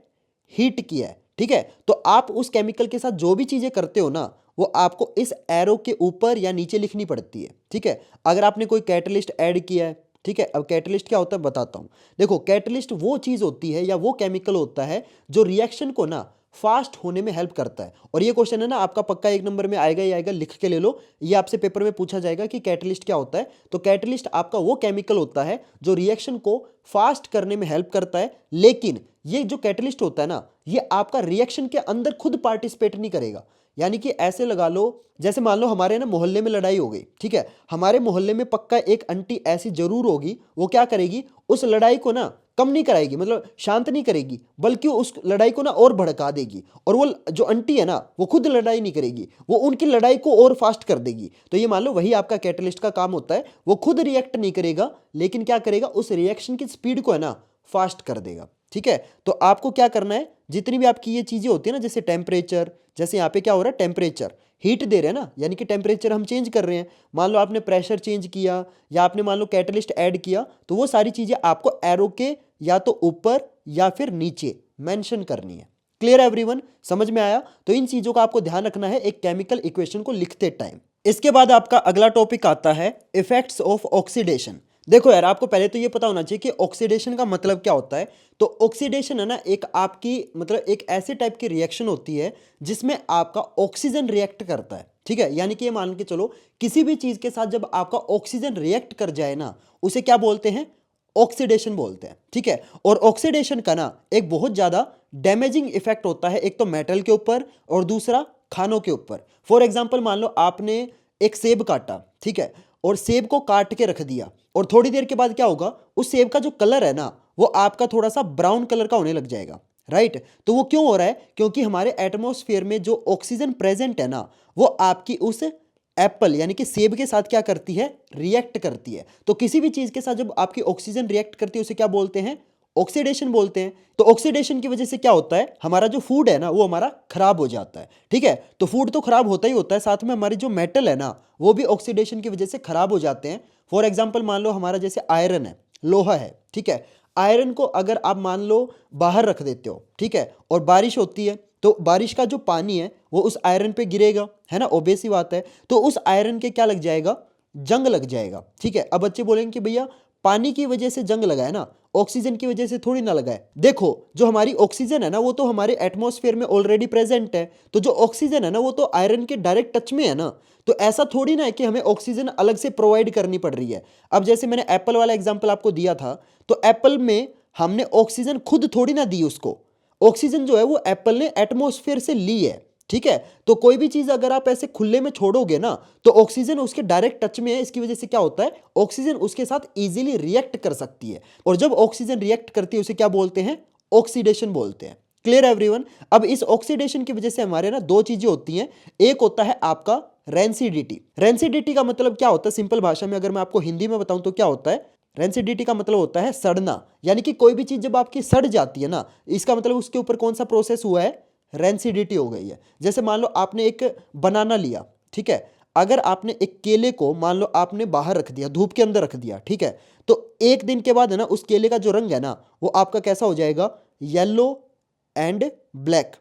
हीट किया है, ठीक है। तो आप उस केमिकल के साथ जो भी चीजें करते हो ना वो आपको इस एरो के ऊपर या नीचे लिखनी पड़ती है, ठीक है। अगर आपने कोई कैटलिस्ट ऐड किया है, ठीक है। अब कैटलिस्ट क्या होता है बताता हूं। देखो कैटलिस्ट वो चीज होती है या वो केमिकल होता है जो रिएक्शन को ना फास्ट होने में हेल्प करता है। और ये क्वेश्चन है ना आपका पक्का 1 नंबर में आएगा ही आएगा, लिख के ले लो। ये आपसे पेपर में पूछा जाएगा कि कैटलिस्ट क्या होता है। तो कैटलिस्ट आपका वो केमिकल होता है जो रिएक्शन को फास्ट करने में हेल्प करता है। लेकिन ये जो कैटलिस्ट होता है ना ये आपका रिएक्शन के अंदर खुद पार्टिसिपेट नहीं करेगा। यानी कि ऐसे लगा लो, जैसे मान लो हमारे ना मोहल्ले में लड़ाई हो गई, ठीक है। हमारे मोहल्ले में पक्का एक आंटी ऐसी जरूर होगी, वो क्या करेगी, उस लड़ाई को ना कम नहीं कराएगी, मतलब शांत नहीं करेगी, बल्कि उस लड़ाई को ना और भड़का देगी। और वो जो आंटी है ना वो खुद लड़ाई नहीं करेगी, वो उनकी लड़ाई को और फास्ट कर देगी। तो ये मान लो वही आपका कैटलिस्ट का काम होता है। वो खुद रिएक्ट नहीं करेगा लेकिन क्या करेगा, उस रिएक्शन की स्पीड को है ना फास्ट कर देगा, ठीक है। तो आपको क्या करना है, जितनी भी आपकी ये चीजें होती है ना, जैसे टेम्परेचर, जैसे यहाँ पे क्या हो रहा है, टेम्परेचर हीट दे रहे हैं ना, यानी कि टेम्परेचर हम चेंज कर रहे हैं। मान लो आपने प्रेशर चेंज किया या आपने मान लो कैटलिस्ट ऐड किया, तो वो सारी चीजें आपको एरो के या तो ऊपर या फिर नीचे मेंशन करनी है। क्लियर एवरीवन, समझ में आया। तो इन चीजों का आपको ध्यान रखना है एक केमिकल इक्वेशन को लिखते टाइम। इसके बाद आपका अगला टॉपिक आता है इफेक्ट्स ऑफ ऑक्सीडेशन। देखो यार आपको पहले तो ये पता होना चाहिए कि ऑक्सीडेशन का मतलब क्या होता है। तो ऑक्सीडेशन है ना एक आपकी मतलब एक ऐसे टाइप की रिएक्शन होती है जिसमें आपका ऑक्सीजन रिएक्ट करता है, ठीक है। यानी कि ये मान के चलो किसी भी चीज के साथ जब आपका ऑक्सीजन रिएक्ट कर जाए ना उसे क्या बोलते हैं, ऑक्सीडेशन बोलते हैं, ठीक है। और ऑक्सीडेशन का ना एक बहुत ज्यादा डैमेजिंग इफेक्ट होता है, एक तो मेटल के ऊपर और दूसरा खानों के ऊपर। फॉर एग्जाम्पल मान लो आपने एक सेब काटा, ठीक है, और सेब को काट के रख दिया, और थोड़ी देर के बाद क्या होगा, उस सेब का जो कलर है ना वो आपका थोड़ा सा ब्राउन कलर का होने लग जाएगा, राइट। तो वो क्यों हो रहा है, क्योंकि हमारे एटमॉस्फेयर में जो ऑक्सीजन प्रेजेंट है ना वो आपकी उस एप्पल यानी कि सेब के साथ क्या करती है, रिएक्ट करती है। तो किसी भी चीज के साथ जब आपकी ऑक्सीजन रिएक्ट करती है उसे क्या बोलते हैं, ऑक्सीडेशन बोलते हैं। तो ऑक्सीडेशन की वजह से क्या होता है, हमारा जो फूड है ना वो हमारा खराब हो जाता है, ठीक है। तो फूड तो खराब होता ही होता है, साथ में हमारी जो मेटल है ना वो भी ऑक्सीडेशन की वजह से खराब हो जाते हैं। फॉर एग्जाम्पल मान लो हमारा जैसे आयरन है, लोहा है, ठीक है। आयरन को अगर आप मान लो बाहर रख देते हो, ठीक है, और बारिश होती है तो बारिश का जो पानी है वो उस आयरन पे गिरेगा, है ना, ऑब्वियस सी बात है। तो उस आयरन के क्या लग जाएगा, जंग लग जाएगा, ठीक है। अब बच्चे बोलेंगे कि भैया पानी की वजह से जंग लगा है ना, ऑक्सीजन की वजह से थोड़ी ना लगा है। देखो जो हमारी ऑक्सीजन है ना वो तो हमारे एटमॉस्फेयर में ऑलरेडी प्रेजेंट है, तो जो ऑक्सीजन है ना वो तो आयरन के डायरेक्ट टच में है ना। तो ऐसा थोड़ी ना है कि हमें ऑक्सीजन अलग से प्रोवाइड करनी पड़ रही है। अब जैसे मैंने एप्पल वाला एग्जांपल आपको दिया था, तो एप्पल में हमने ऑक्सीजन खुद थोड़ी ना दी उसको, ऑक्सीजन जो है वो एप्पल ने एटमॉस्फेयर से ली है, ठीक है। तो कोई भी चीज अगर आप ऐसे खुले में छोड़ोगे ना तो ऑक्सीजन उसके डायरेक्ट टच में है, इसकी वजह से क्या होता है, ऑक्सीजन उसके साथ इजीली रिएक्ट कर सकती है, और जब ऑक्सीजन रिएक्ट करती है उसे क्या बोलते हैं, ऑक्सीडेशन बोलते हैं। Clear everyone. अब इस ऑक्सीडेशन की वजह से हमारे ना दो चीजें होती हैं, एक होता है आपका रेंसिडिटी। रेंसिडिटी का मतलब क्या होता है, सिंपल भाषा में अगर मैं आपको हिंदी में बताऊं तो क्या होता है, रेंसिडिटी का मतलब होता है सड़ना, यानी कि कोई भी चीज जब आपकी सड़ जाती है ना, इसका मतलब उसके ऊपर कौन सा प्रोसेस हुआ है, रेंसिडिटी हो गई है। जैसे मान लो आपने एक बनाना लिया, ठीक है, अगर आपने एक केले को मान लो आपने बाहर रख दिया, धूप के अंदर रख दिया, ठीक है, तो एक दिन के बाद है ना उस केले का जो रंग है ना वो आपका कैसा हो जाएगा, येलो एंड ब्लैक,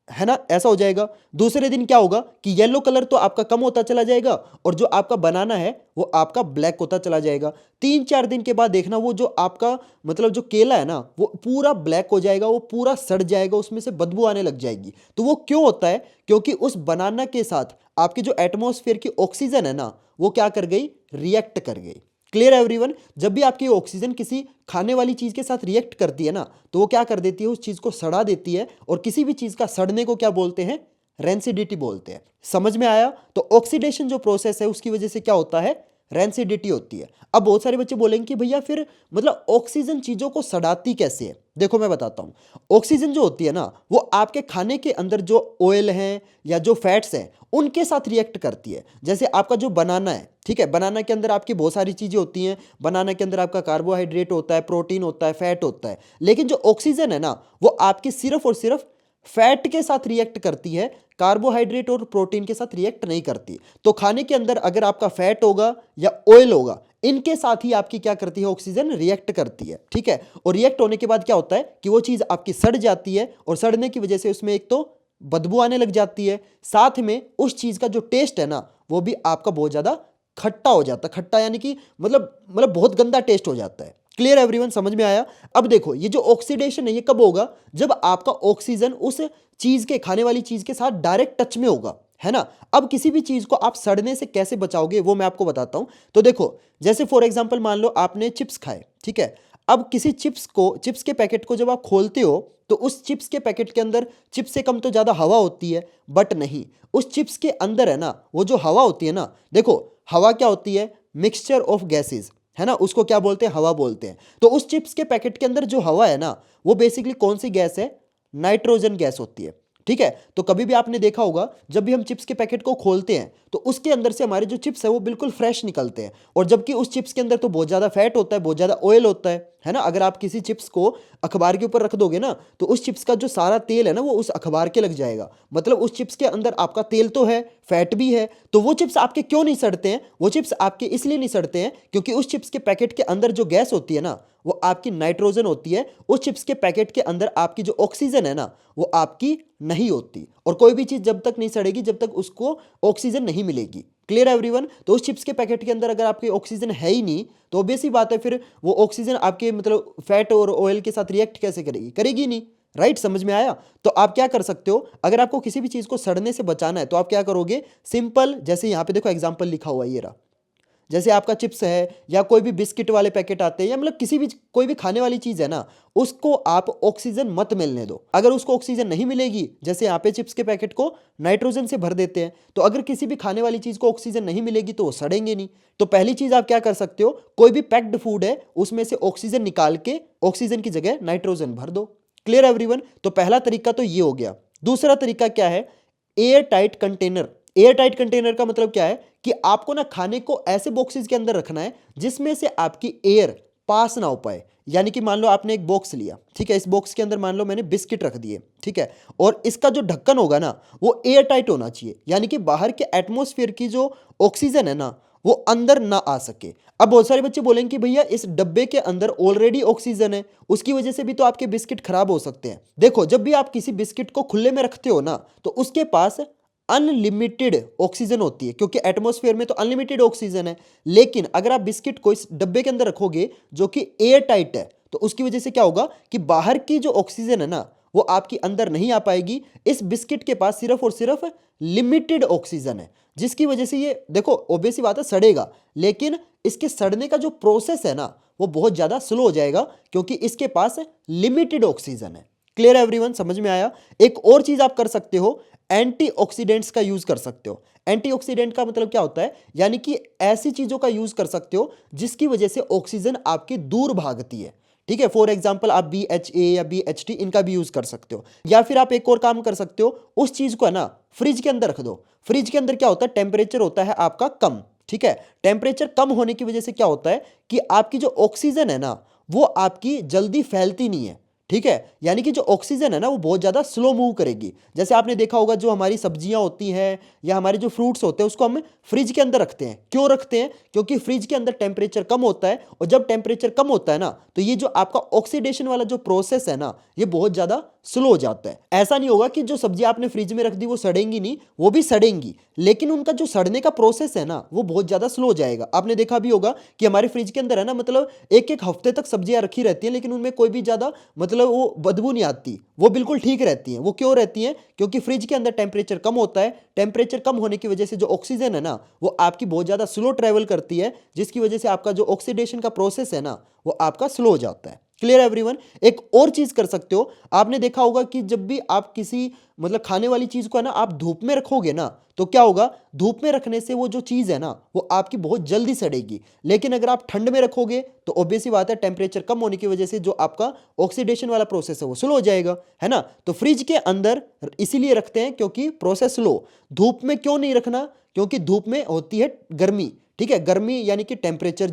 है ना, ऐसा हो जाएगा। दूसरे दिन क्या होगा कि येलो कलर तो आपका कम होता चला जाएगा और जो आपका बनाना है वो आपका ब्लैक होता चला जाएगा। 3-4 दिन के बाद देखना वो जो आपका मतलब जो केला है ना वो पूरा ब्लैक हो जाएगा, वो पूरा सड़ जाएगा, उसमें से बदबू आने लग जाएगी। तो वो क्यों होता है, क्योंकि उस बनाना के साथ आपकी जो एटमॉस्फेयर की ऑक्सीजन है ना वो क्या कर गई, रिएक्ट कर गई। Clear everyone. जब भी आपकी ऑक्सीजन किसी खाने वाली चीज के साथ रिएक्ट करती है ना तो वो क्या कर देती है, उस चीज को सड़ा देती है, और किसी भी चीज का सड़ने को क्या बोलते हैं, रेंसिडिटी बोलते हैं। समझ में आया। तो ऑक्सीडेशन जो प्रोसेस है उसकी वजह से क्या होता है, रेंसिडिटी होती है। अब बहुत सारे बच्चे बोलेंगे कि भैया फिर मतलब ऑक्सीजन चीजों को सड़ाती कैसे है। देखो मैं बताता हूं, ऑक्सीजन जो होती है ना वो आपके खाने के अंदर जो ऑयल हैं या जो फैट्स हैं उनके साथ रिएक्ट करती है। जैसे आपका जो बनाना है, ठीक है, बनाना के अंदर आपकी बहुत सारी चीजें होती हैं, बनाना के अंदर आपका कार्बोहाइड्रेट होता है, प्रोटीन होता है, फैट होता है, लेकिन जो ऑक्सीजन है ना वो आपकी सिर्फ और सिर्फ फैट के साथ रिएक्ट करती है, कार्बोहाइड्रेट और प्रोटीन के साथ रिएक्ट नहीं करती। तो खाने के अंदर अगर आपका फैट होगा या ऑयल होगा, इनके साथ ही आपकी क्या करती है, ऑक्सीजन रिएक्ट करती है, ठीक है। और रिएक्ट होने के बाद क्या होता है कि वो चीज आपकी सड़ जाती है, और सड़ने की वजह से उसमें एक तो बदबू आने लग जाती है, साथ में उस चीज का जो टेस्ट है ना वो भी आपका बहुत ज्यादा खट्टा हो जाता है। खट्टा यानी कि मतलब बहुत गंदा टेस्ट हो जाता है। क्लियर एवरीवन, समझ में आया। अब देखो ये जो ऑक्सीडेशन है ये कब होगा, जब आपका ऑक्सीजन उस चीज के खाने वाली चीज के साथ डायरेक्ट टच में होगा, है ना। अब किसी भी चीज को आप सड़ने से कैसे बचाओगे वो मैं आपको बताता हूं। तो देखो जैसे फॉर एग्जांपल मान लो आपने चिप्स खाए, ठीक है, अब किसी चिप्स के पैकेट को जब आप खोलते हो तो उस चिप्स के पैकेट के अंदर चिप्स से कम तो ज्यादा हवा होती है, बट नहीं, उस चिप्स के अंदर है ना वो जो हवा होती है ना, देखो हवा क्या होती है, मिक्सचर ऑफ गैसेज, है ना, उसको क्या बोलते हैं, हवा बोलते हैं। तो उस चिप्स के पैकेट के अंदर जो हवा है ना वो बेसिकली कौन सी गैस है, नाइट्रोजन गैस होती है, ठीक है। तो कभी भी आपने देखा होगा जब भी हम चिप्स के पैकेट को खोलते हैं तो उसके अंदर से हमारे जो चिप्स है वो बिल्कुल फ्रेश निकलते हैं, और जबकि उस चिप्स के अंदर तो बहुत ज्यादा फैट होता है, बहुत ज्यादा ऑयल होता है ना। अगर आप किसी चिप्स को अखबार के ऊपर रख दोगे ना तो उस चिप्स का जो सारा तेल है ना वो उस अखबार के लग जाएगा, मतलब उस चिप्स के अंदर आपका तेल तो है, फैट भी है। तो वो चिप्स आपके क्यों नहीं सड़ते हैं, वो चिप्स आपके इसलिए नहीं सड़ते हैं क्योंकि उस चिप्स के पैकेट के अंदर जो गैस होती है ना वो आपकी नाइट्रोजन होती है, उस चिप्स के पैकेट के अंदर आपकी जो ऑक्सीजन है ना वो आपकी नहीं होती। और कोई भी चीज जब तक नहीं सड़ेगी जब तक उसको ऑक्सीजन नहीं मिलेगी। Clear everyone. तो उस चिप्स के पैकेट के अंदर अगर आपकी ऑक्सीजन है ही नहीं तो ऑब्वियस सी बात है फिर वो ऑक्सीजन आपके मतलब फैट और ऑयल के साथ रिएक्ट कैसे करेगी, करेगी नहीं, राइट। समझ में आया। तो आप क्या कर सकते हो, अगर आपको किसी भी चीज को सड़ने से बचाना है तो आप क्या करोगे, सिंपल, जैसे यहां पे देखो एग्जांपल लिखा हुआ है ये रहा, जैसे आपका चिप्स है या कोई भी बिस्किट वाले पैकेट आते हैं या मतलब किसी भी कोई भी खाने वाली चीज है ना, उसको आप ऑक्सीजन मत मिलने दो। अगर उसको ऑक्सीजन नहीं मिलेगी, जैसे यहाँ पे चिप्स के पैकेट को नाइट्रोजन से भर देते हैं, तो अगर किसी भी खाने वाली चीज को ऑक्सीजन नहीं मिलेगी तो वो सड़ेंगे नहीं। तो पहली चीज आप क्या कर सकते हो, कोई भी पैक्ड फूड है उसमें से ऑक्सीजन निकाल के ऑक्सीजन की जगह नाइट्रोजन भर दो। Clear everyone? तो पहला तरीका तो ये हो गया। दूसरा तरीका क्या है, air tight container. Air tight container का मतलब क्या है कि आपको ना खाने को ऐसे बॉक्सेस के अंदर रखना है जिसमें से आपकी एयर पास ना हो पाए। यानी कि मान लो आपने एक बॉक्स लिया, ठीक है, इस बॉक्स के अंदर मान लो मैंने बिस्किट रख दिए, ठीक है, और इसका जो ढक्कन होगा ना वो एयर टाइट होना चाहिए, यानी कि बाहर के एटमॉस्फेयर की जो ऑक्सीजन है ना वो अंदर ना आ सके। अब बहुत सारे बच्चे बोलेंगे कि भैया इस डब्बे के अंदर ऑलरेडी ऑक्सीजन है, उसकी वजह से भी तो आपके बिस्किट खराब हो सकते हैं। देखो, जब भी आप किसी बिस्किट को खुले में रखते हो ना तो उसके पास अनलिमिटेड ऑक्सीजन होती है, क्योंकि एटमॉस्फेयर में तो अनलिमिटेड ऑक्सीजन है। लेकिन अगर आप बिस्किट को इस डब्बे के अंदर रखोगे जो कि एयर टाइट है, तो उसकी वजह से क्या होगा कि बाहर की जो ऑक्सीजन है ना वो आपकी अंदर नहीं आ पाएगी। इस बिस्किट के पास सिर्फ और सिर्फ लिमिटेड ऑक्सीजन है, जिसकी वजह से ये देखो ऑब्वियस सी बात है सड़ेगा, लेकिन इसके सड़ने का जो प्रोसेस है ना वो बहुत ज्यादा स्लो हो जाएगा क्योंकि इसके पास लिमिटेड ऑक्सीजन है। Clear everyone? समझ में आया? एक और चीज आप कर सकते हो, एंटीऑक्सीडेंट्स का यूज कर सकते हो। एंटीऑक्सीडेंट का मतलब क्या होता है, यानी कि ऐसी चीजों का यूज कर सकते हो जिसकी वजह से ऑक्सीजन आपकी दूर भागती है। ठीक है, फॉर एग्जाम्पल आप BHA या BHT इनका भी यूज कर सकते हो। या फिर आप एक और काम कर सकते हो, उस चीज को है ना फ्रिज के अंदर रख दो। फ्रिज के अंदर क्या होता है, टेम्परेचर होता है आपका कम, ठीक है, टेम्परेचर कम होने की वजह से क्या होता है कि आपकी जो ऑक्सीजन है ना वो आपकी जल्दी फैलती नहीं है। ठीक है, यानी कि जो ऑक्सीजन है ना वो बहुत ज़्यादा स्लो मूव करेगी। जैसे आपने देखा होगा जो हमारी सब्जियां होती हैं या हमारे जो फ्रूट्स होते हैं उसको हम फ्रिज के अंदर रखते हैं। क्यों रखते हैं? क्योंकि फ्रिज के अंदर टेम्परेचर कम होता है, और जब टेम्परेचर कम होता है ना तो ये जो आपका ऑक्सीडेशन वाला जो प्रोसेस है ना ये बहुत ज़्यादा स्लो हो जाता है। ऐसा नहीं होगा कि जो सब्जी आपने फ्रिज में रख दी वो सड़ेंगी नहीं, वो भी सड़ेंगी, लेकिन उनका जो सड़ने का प्रोसेस है ना वो बहुत ज़्यादा स्लो हो जाएगा। आपने देखा भी होगा कि हमारे फ्रिज के अंदर है ना मतलब एक एक हफ्ते तक सब्जियां रखी रहती हैं, लेकिन उनमें कोई भी ज़्यादा मतलब वो बदबू नहीं आती, वो बिल्कुल ठीक रहती हैं। वो क्यों रहती हैं? क्योंकि फ्रिज के अंदर टेम्परेचर कम होता है। टेम्परेचर कम होने की वजह से जो ऑक्सीजन है ना वो आपकी बहुत ज़्यादा स्लो ट्रेवल करती है, जिसकी वजह से आपका जो ऑक्सीडेशन का प्रोसेस है ना वो आपका स्लो हो जाता है। Clear everyone? एक और चीज कर सकते हो, आपने देखा होगा कि जब भी आप किसी मतलब खाने वाली चीज को है ना आप धूप में रखोगे ना तो क्या होगा, धूप में रखने से वो जो चीज है ना वो आपकी बहुत जल्दी सड़ेगी। लेकिन अगर आप ठंड में रखोगे तो ऑब्वियस सी बात है टेम्परेचर कम होने की वजह से जो आपका ऑक्सीडेशन वाला प्रोसेस है वो स्लो हो जाएगा, है ना। तो फ्रिज के अंदर इसीलिए रखते हैं क्योंकि प्रोसेस स्लो। धूप में क्यों नहीं रखना? क्योंकि धूप में होती है गर्मी, ठीक है, गर्मी यानी कि टेम्परेचर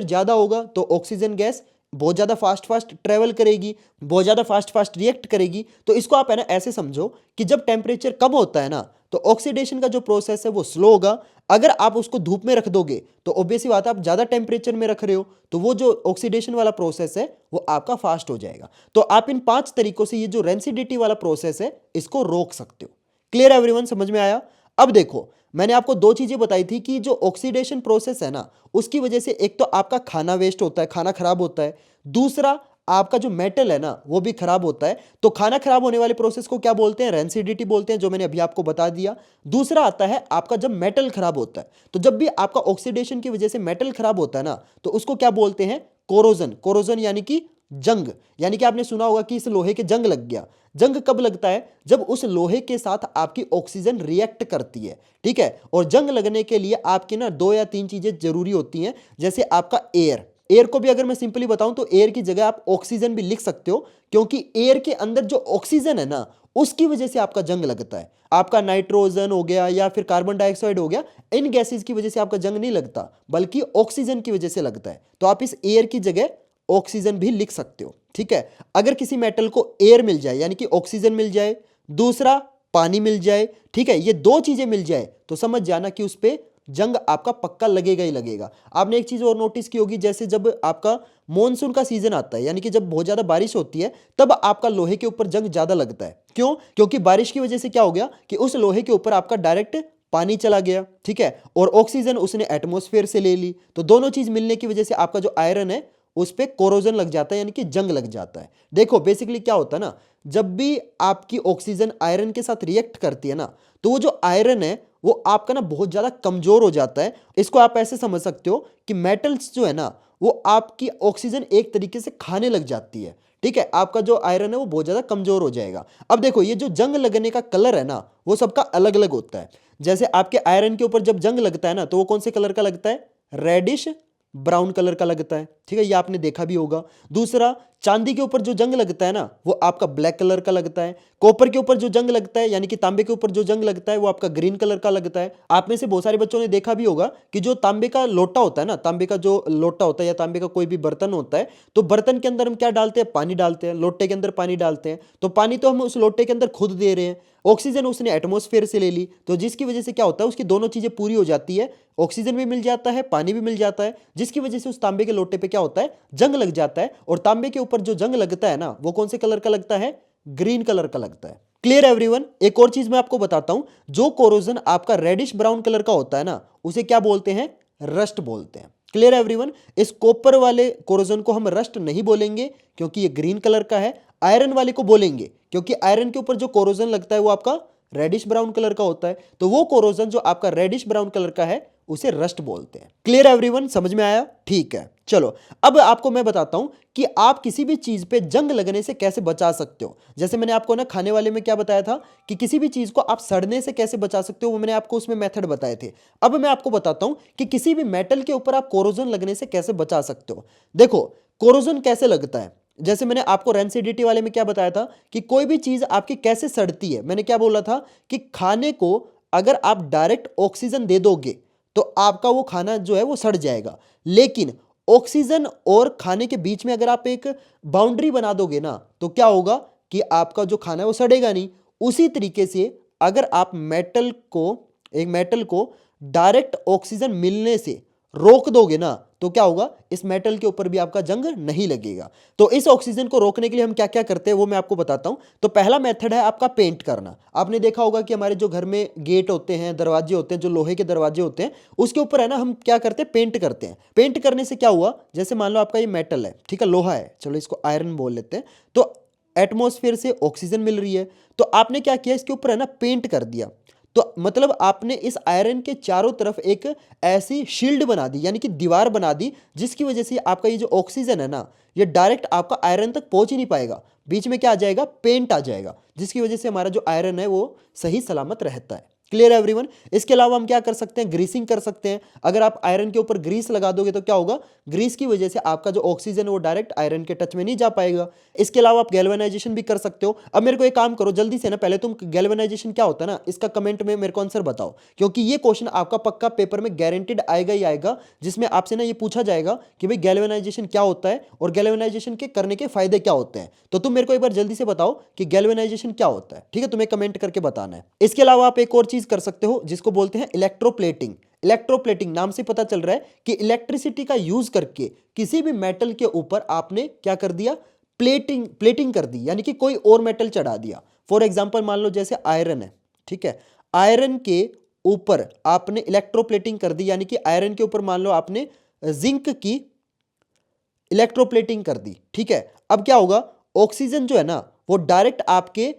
ज्यादा होगा तो ऑक्सीजन गैस बहुत ज़्यादा फास्ट ट्रेवल करेगी, बहुत ज़्यादा फास्ट रिएक्ट करेगी। तो इसको आप है ना ऐसे समझो कि जब टेम्परेचर कम होता है ना तो ऑक्सीडेशन का जो प्रोसेस है वो स्लो होगा। अगर आप उसको धूप में रख दोगे तो ऑब्वियस सी बात है आप ज़्यादा टेम्परेचर में रख रहे हो तो वो जो ऑक्सीडेशन वाला प्रोसेस है वो आपका फास्ट हो जाएगा। तो आप इन 5 तरीकों से ये जो रेंसिडिटी वाला प्रोसेस है इसको रोक सकते हो। Clear everyone? समझ में आया? अब देखो, मैंने आपको 2 चीजें बताई थी कि जो ऑक्सीडेशन प्रोसेस है ना उसकी वजह से एक तो आपका खाना वेस्ट होता है, खाना खराब होता है, दूसरा आपका जो मेटल है ना वो भी खराब होता है। तो खाना खराब होने वाले प्रोसेस को क्या बोलते हैं? रेंसिडिटी बोलते हैं, जो मैंने अभी आपको बता दिया। दूसरा आता है आपका जब मेटल खराब होता है, तो जब भी आपका ऑक्सीडेशन की वजह से मेटल खराब होता है ना तो उसको क्या बोलते हैं? कोरोजन। कोरोजन यानी कि जंग। यानी कि आपने सुना होगा कि इस लोहे के जंग लग गया। जंग कब लगता है? जब उस लोहे के साथ आपकी ऑक्सीजन रिएक्ट करती है, ठीक है। और जंग लगने के लिए आपकी ना 2 या 3 चीजें जरूरी होती हैं, जैसे आपका एयर को भी अगर मैं सिंपली बताऊं तो एयर की जगह आप ऑक्सीजन भी लिख सकते हो, क्योंकि एयर के अंदर जो ऑक्सीजन है ना उसकी वजह से आपका जंग लगता है। आपका नाइट्रोजन हो गया या फिर कार्बन डाइऑक्साइड हो गया, इन गैसेस की वजह से आपका जंग नहीं लगता, बल्कि ऑक्सीजन की वजह से लगता है। तो आप इस एयर की जगह ऑक्सीजन भी लिख सकते हो, ठीक है। अगर किसी मेटल को एयर मिल जाए यानी कि ऑक्सीजन मिल जाए, दूसरा पानी मिल जाए, ठीक है, ये 2 चीजें मिल जाए तो समझ जाना कि उस पे जंग आपका पक्का लगेगा ही लगेगा। आपने एक चीज और नोटिस की होगी, जैसे जब आपका मॉनसून का सीजन आता है यानी कि जब बहुत ज्यादा बारिश होती है तब आपका लोहे के ऊपर जंग ज्यादा लगता है। क्यों? क्योंकि बारिश की वजह से क्या हो गया कि उस लोहे के ऊपर आपका डायरेक्ट पानी चला गया, ठीक है, और ऑक्सीजन उसने एटमॉस्फेयर से ले ली। तो दोनों चीज मिलने की वजह से आपका जो आयरन है उस पे कोरोजन लग जाता है, यानी कि जंग लग जाता है। देखो बेसिकली क्या होता है ना, जब भी आपकी ऑक्सीजन आयरन के साथ रिएक्ट करती है ना तो वो जो आयरन है वो आपका ना बहुत ज़्यादा कमज़ोर हो जाता है। इसको आप ऐसे समझ सकते हो कि मेटल्स जो है ना वो आपकी ऑक्सीजन एक तरीके से खाने लग जाती है, ठीक है। आपका जो आयरन है वो बहुत ज़्यादा कमज़ोर हो जाएगा। अब देखो ये जो जंग लगने का कलर है ना वो सबका अलग अलग होता है। जैसे आपके आयरन के ऊपर जब जंग लगता है ना तो वो कौन से कलर का लगता है, रेडिश ब्राउन कलर का लगता है, ठीक है, ये आपने देखा भी होगा। दूसरा, चांदी के ऊपर जो जंग लगता है ना वो आपका ब्लैक कलर का लगता है। कॉपर के ऊपर जो जंग लगता है यानी कि तांबे के ऊपर जो जंग लगता है वो आपका ग्रीन कलर का लगता है। आप में से बहुत सारे बच्चों ने देखा भी होगा कि जो तांबे का लोटा होता है ना, तांबे का जो लोटा होता है या तांबे का कोई भी बर्तन होता है, तो बर्तन के अंदर हम क्या डालते हैं, पानी डालते हैं, लोटे के अंदर पानी डालते हैं। तो पानी तो हम उस लोटे के अंदर खुद दे रहे हैं, ऑक्सीजन उसने एटमॉस्फेयर से ले ली, तो जिसकी वजह से क्या होता है उसकी दोनों चीजें पूरी हो जाती है, ऑक्सीजन भी मिल जाता है, पानी भी मिल जाता है, जिसकी वजह से उस तांबे के लोटे पे क्या होता है, जंग लग जाता है। और तांबे के ऊपर जो जंग लगता है ना वो कौन से कलर का लगता है, ग्रीन कलर का लगता है। Clear everyone. एक और चीज मैं आपको बताता हूं, जो कोरोजन आपका रेडिश ब्राउन कलर का होता है ना उसे क्या बोलते हैं, रस्ट बोलते हैं। Clear everyone. इस कॉपर वाले कोरोजन को हम रस्ट नहीं बोलेंगे क्योंकि ये ग्रीन कलर का है, आयरन वाले को बोलेंगे क्योंकि आयरन के ऊपर जो कोरोजन लगता है वो आपका रेडिश ब्राउन कलर का होता है। तो वो कोरोजन जो आपका रेडिश ब्राउन कलर का है उसे रस्ट बोलते हैं। क्लियर एवरीवन, समझ में आया, ठीक है। चलो अब आपको मैं बताता हूं कि आप किसी भी चीज पे जंग लगने से कैसे बचा सकते हो। जैसे मैंने आपको ना खाने वाले में क्या बताया था कि किसी भी चीज को आप सड़ने से कैसे बचा सकते हो, वो मैंने आपको उसमें मेथड बताए थे। अब मैं आपको बताता हूं कि किसी भी मेटल के ऊपर आप कोरोजन लगने से कैसे बचा सकते हो। देखो कोरोजन कैसे लगता है, जैसे मैंने आपको रेंसिडिटी वाले में क्या बताया था कि कोई भी चीज आपकी कैसे सड़ती है। मैंने क्या बोला था कि खाने को अगर आप डायरेक्ट ऑक्सीजन दे दोगे तो आपका वो खाना जो है वो सड़ जाएगा, लेकिन ऑक्सीजन और खाने के बीच में अगर आप एक बाउंड्री बना दोगे ना तो क्या होगा कि आपका जो खाना है वो सड़ेगा नहीं। उसी तरीके से अगर आप मेटल को डायरेक्ट ऑक्सीजन मिलने से रोक दोगे ना तो क्या होगा, इस मेटल के ऊपर भी आपका जंग नहीं लगेगा। तो इस ऑक्सीजन को रोकने के लिए हम क्या क्या करते हैं वो मैं आपको बताता हूं। तो पहला मेथड है आपका पेंट करना। आपने देखा होगा कि हमारे जो घर में गेट होते हैं, दरवाजे होते हैं, जो लोहे के दरवाजे होते हैं, उसके ऊपर है ना हम क्या करते हैं, पेंट करते हैं। पेंट करने से क्या हुआ, जैसे मान लो आपका ये मेटल है, ठीक है, लोहा है, चलो इसको आयरन बोल लेते हैं, तो एटमॉस्फेयर से ऑक्सीजन मिल रही है, तो आपने क्या किया, इसके ऊपर है ना पेंट कर दिया। तो मतलब आपने इस आयरन के चारों तरफ एक ऐसी शील्ड बना दी यानी कि दीवार बना दी, जिसकी वजह से आपका ये जो ऑक्सीजन है ना ये डायरेक्ट आपका आयरन तक पहुंच ही नहीं पाएगा। बीच में क्या आ जाएगा, पेंट आ जाएगा, जिसकी वजह से हमारा जो आयरन है वो सही सलामत रहता है। Clear everyone. इसके अलावा हम क्या कर सकते हैं, ग्रीसिंग कर सकते हैं। अगर आप आयरन के ऊपर ग्रीस लगा दोगे तो क्या होगा, ग्रीस की वजह से आपका जो ऑक्सीजन है वो डायरेक्ट आयरन के टच में नहीं जा पाएगा। इसके अलावा आप गैल्वेनाइजेशन भी कर सकते हो। अब मेरे को एक काम करो जल्दी से ना, पहले तुम गैल्वेनाइजेशन क्या होता है ना इसका कमेंट में मेरे को आंसर बताओ, क्योंकि ये क्वेश्चन आपका पक्का पेपर में गारंटेड आएगा ही आएगा, जिसमें आपसे ना ये पूछा जाएगा कि भाई गैल्वेनाइजेशन क्या होता है और गैल्वेनाइजेशन के करने के फायदे क्या होते हैं। तो तुम मेरे को एक बार जल्दी से बताओ कि गैल्वेनाइजेशन क्या होता है, ठीक है, तुम्हें कमेंट करके बताना है। इसके अलावा आप एक और चीज कर सकते हो जिसको बोलते हैं इलेक्ट्रोप्लेटिंग। इलेक्ट्रोप्लेटिंग नाम से पता चल रहा है कि इलेक्ट्रिसिटी का यूज करके किसी भी मेटल के ऊपर आपने क्या कर दिया, प्लेटिंग कर दी, यानी कि कोई और मेटल चढ़ा दिया। फॉर एग्जांपल मान लो जैसे आयरन है, ठीक है, आयरन के ऊपर आपने इलेक्ट्रोप्लेटिंग कर दी, यानी कि आयरन के ऊपर मान लो आपने जिंक की इलेक्ट्रोप्लेटिंग कर दी, ठीक है। अब क्या होगा, ऑक्सीजन जो है ना वो डायरेक्ट आपके